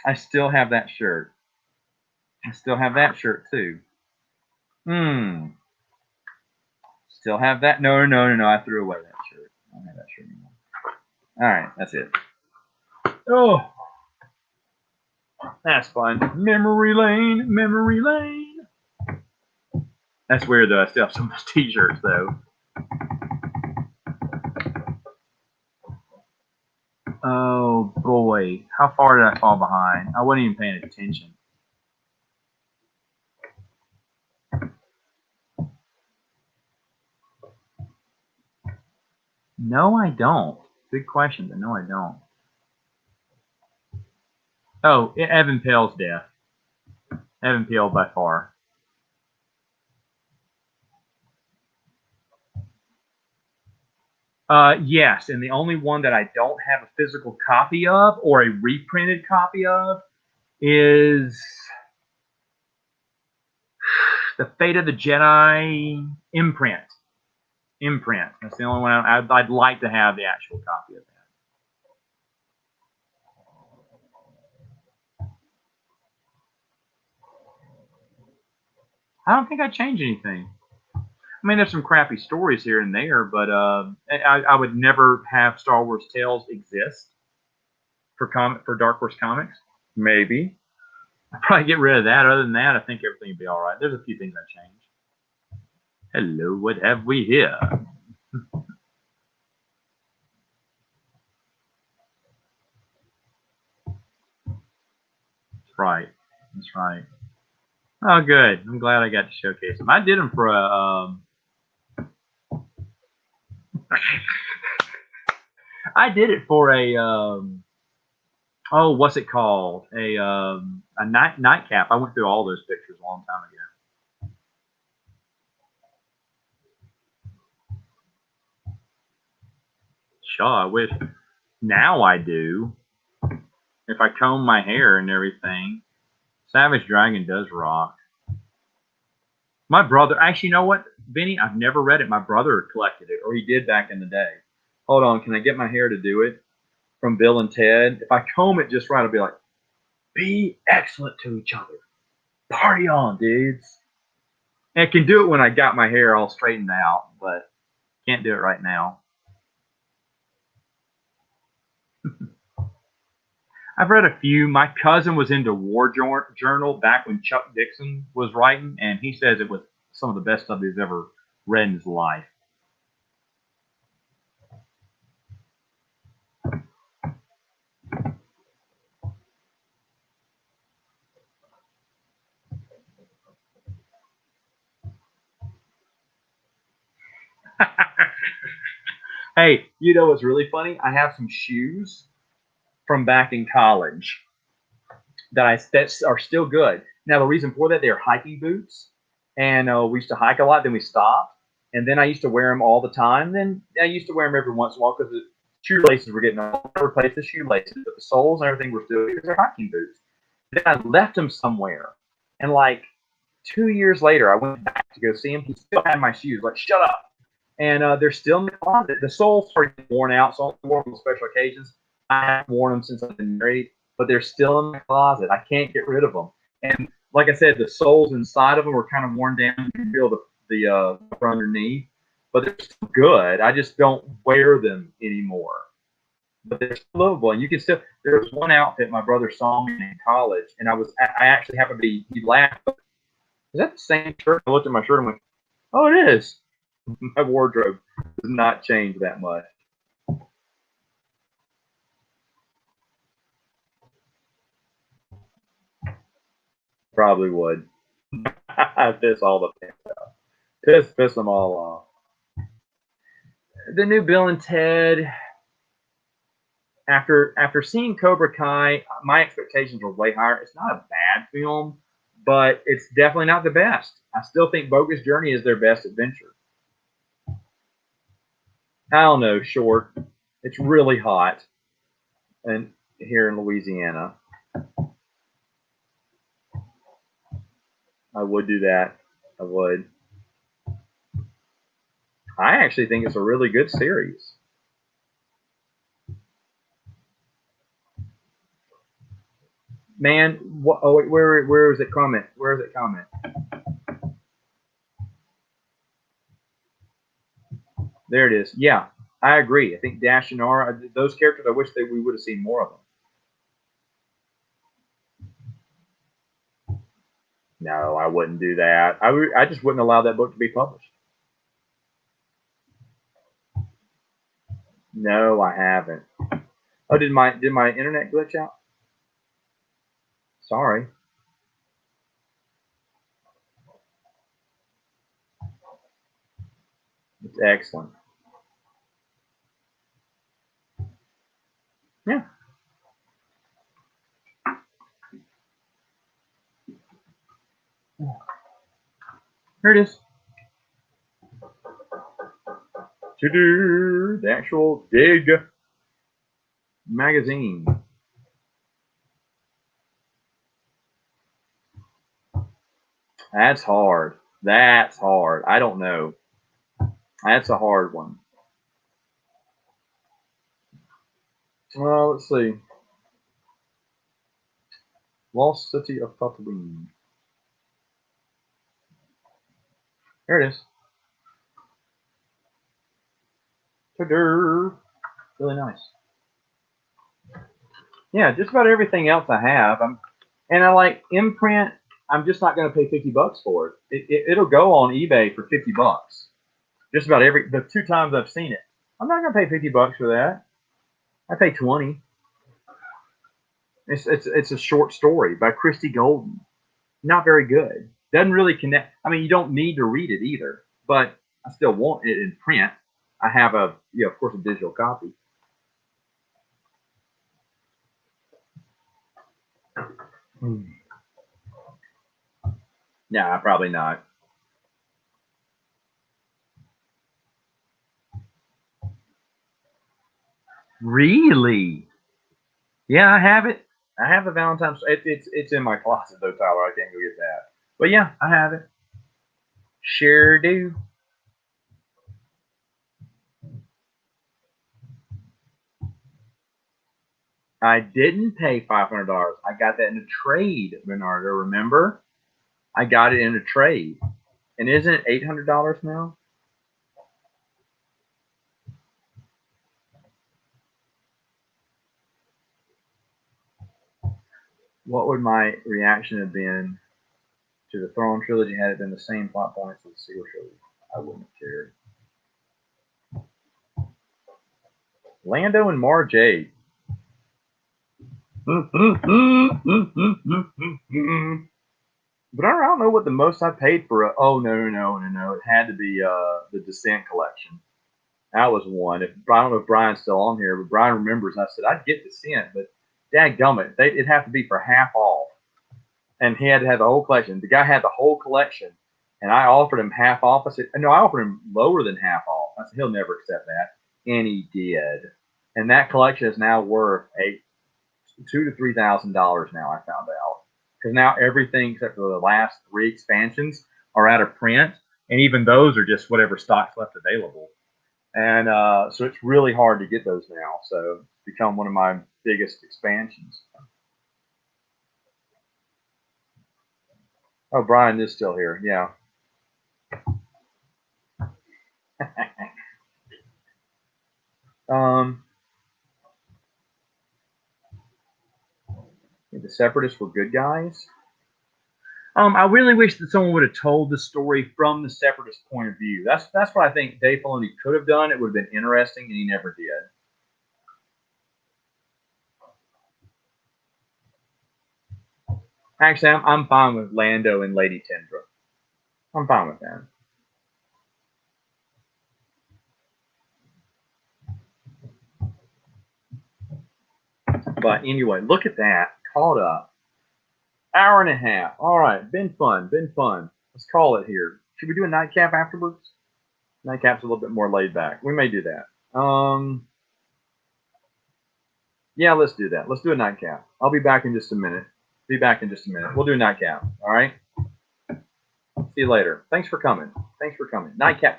I still have that shirt. I still have that shirt too. Still have that. No. I threw away that shirt. I don't have that shirt anymore. All right. That's it. Oh. That's fun. Memory lane, memory lane. That's weird though. I still have some of those t-shirts though. Oh boy. How far did I fall behind? I wasn't even paying attention. No, I don't. Good question, but no, I don't. Oh, Evan Pale's death. Evan Pale by far. Yes, and the only one that I don't have a physical copy of or a reprinted copy of is the Fate of the Jedi imprint. That's the only one I'd like to have the actual copy of that. I don't think I changed anything. I mean, there's some crappy stories here and there, but I would never have Star Wars Tales exist for Dark Horse Comics. Maybe. I'd probably get rid of that. Other than that, I think everything would be all right. There's a few things I changed. Hello, what have we here? That's right. That's right. Oh, good. I'm glad I got to showcase them. I did them for a. I did it for a. What's it called? A nightcap. I went through all those pictures a long time ago. Sure, I wish. Now I do. If I comb my hair and everything, Savage Dragon does rock. My brother, actually, you know what, Benny? I've never read it. My brother collected it, or he did back in the day. Hold on, can I get my hair to do it? From Bill and Ted. If I comb it just right, I'll be like, be excellent to each other. Party on, dudes. And I can do it when I got my hair all straightened out, but can't do it right now. I've read a few. My cousin was into War Journal back when Chuck Dixon was writing, and he says it was some of the best stuff he's ever read in his life. Hey, you know what's really funny? I have some shoes from back in college that are still good. Now the reason for that, they're hiking boots, and we used to hike a lot. Then we stopped, and then I used to wear them all the time. Then I used to wear them every once in a while because the shoelaces were getting old. I replaced the shoelaces, but the soles and everything were still because they're hiking boots. Then I left them somewhere, and like 2 years later, I went back to go see him. He still had my shoes. Like, shut up! And they're still in the closet. The soles are worn out, so I only wore them on special occasions. I haven't worn them since I've been married, but they're still in the closet. I can't get rid of them. And like I said, the soles inside of them are kind of worn down. You can feel the underneath, but they're still good. I just don't wear them anymore. But they're still livable, and you can still. There was one outfit my brother saw me in college, and I actually happened to be. He laughed. Is that the same shirt? I looked at my shirt and went, "Oh, it is." My wardrobe does not change that much. Probably would. I piss all the fans off. Piss them all off. The new Bill and Ted. After seeing Cobra Kai, my expectations were way higher. It's not a bad film, but it's definitely not the best. I still think Bogus Journey is their best adventure. I don't know, short. It's really hot, and here in Louisiana, I would do that. I would. I actually think it's a really good series. Man, oh wait, where is it comment? Where is it comment? There it is. Yeah, I agree. I think Dash and Nara, those characters, I wish that we would have seen more of them. No, I wouldn't do that. I just wouldn't allow that book to be published. No, I haven't. Oh, did my internet glitch out? Sorry. It's excellent. Yeah, here it is. To do the actual Dig magazine. That's hard. That's hard. I don't know. That's a hard one. Well, let's see. Lost City of Tatooine. Here it is. Ta-da. Really nice. Yeah, just about everything else I have. And I like imprint. I'm just not going to pay $50 for it. It'll go on eBay for $50. Just about the 2 times I've seen it. I'm not going to pay $50 for that. I pay 20. It's a short story by Christy Golden. Not very good. Doesn't really connect. I mean, you don't need to read it either, but I still want it in print. I have of course, a digital copy. Nah, probably not. Really? Yeah, I have it. I have the Valentine's. It's in my closet though, Tyler. I can't go get that. But yeah, I have it. Sure do. I didn't pay $500. I got that in a trade, Bernardo. Remember? I got it in a trade. And isn't it $800 now? What would my reaction have been to the Throne trilogy had it been the same plot points as the sequel trilogy? I wouldn't have cared. Lando and Mara Jade. But I don't know what the most I paid for. Oh no. It had to be the Descent collection. That was one. I don't know if Brian's still on here, but Brian remembers. I said I'd get the cent, but dadgummit, it'd have to be for half off, and he had to have the whole collection. The guy had the whole collection, and I offered him half off. I said no, I offered him lower than half off. I said he'll never accept that, and he did. And that collection is now worth $2,000 to $3,000 now. I found out because now everything except for the last 3 expansions are out of print, and even those are just whatever stock's left available. And so it's really hard to get those now. So it's become one of my biggest expansions. Oh, Brian is still here. Yeah. um, the Separatists were good guys. I really wish that someone would have told the story from the Separatist point of view. That's what I think Dave Filoni could have done. It would have been interesting, and he never did. Actually, I'm fine with Lando and Lady Tendra. I'm fine with that. But anyway, look at that. Caught up. Hour and a half. All right. Been fun. Been fun. Let's call it here. Should we do a nightcap afterwards? Nightcap's a little bit more laid back. We may do that. Yeah, let's do that. Let's do a nightcap. I'll be back in just a minute. Be back in just a minute. We'll do a nightcap. All right. See you later. Thanks for coming. Thanks for coming. Nightcap.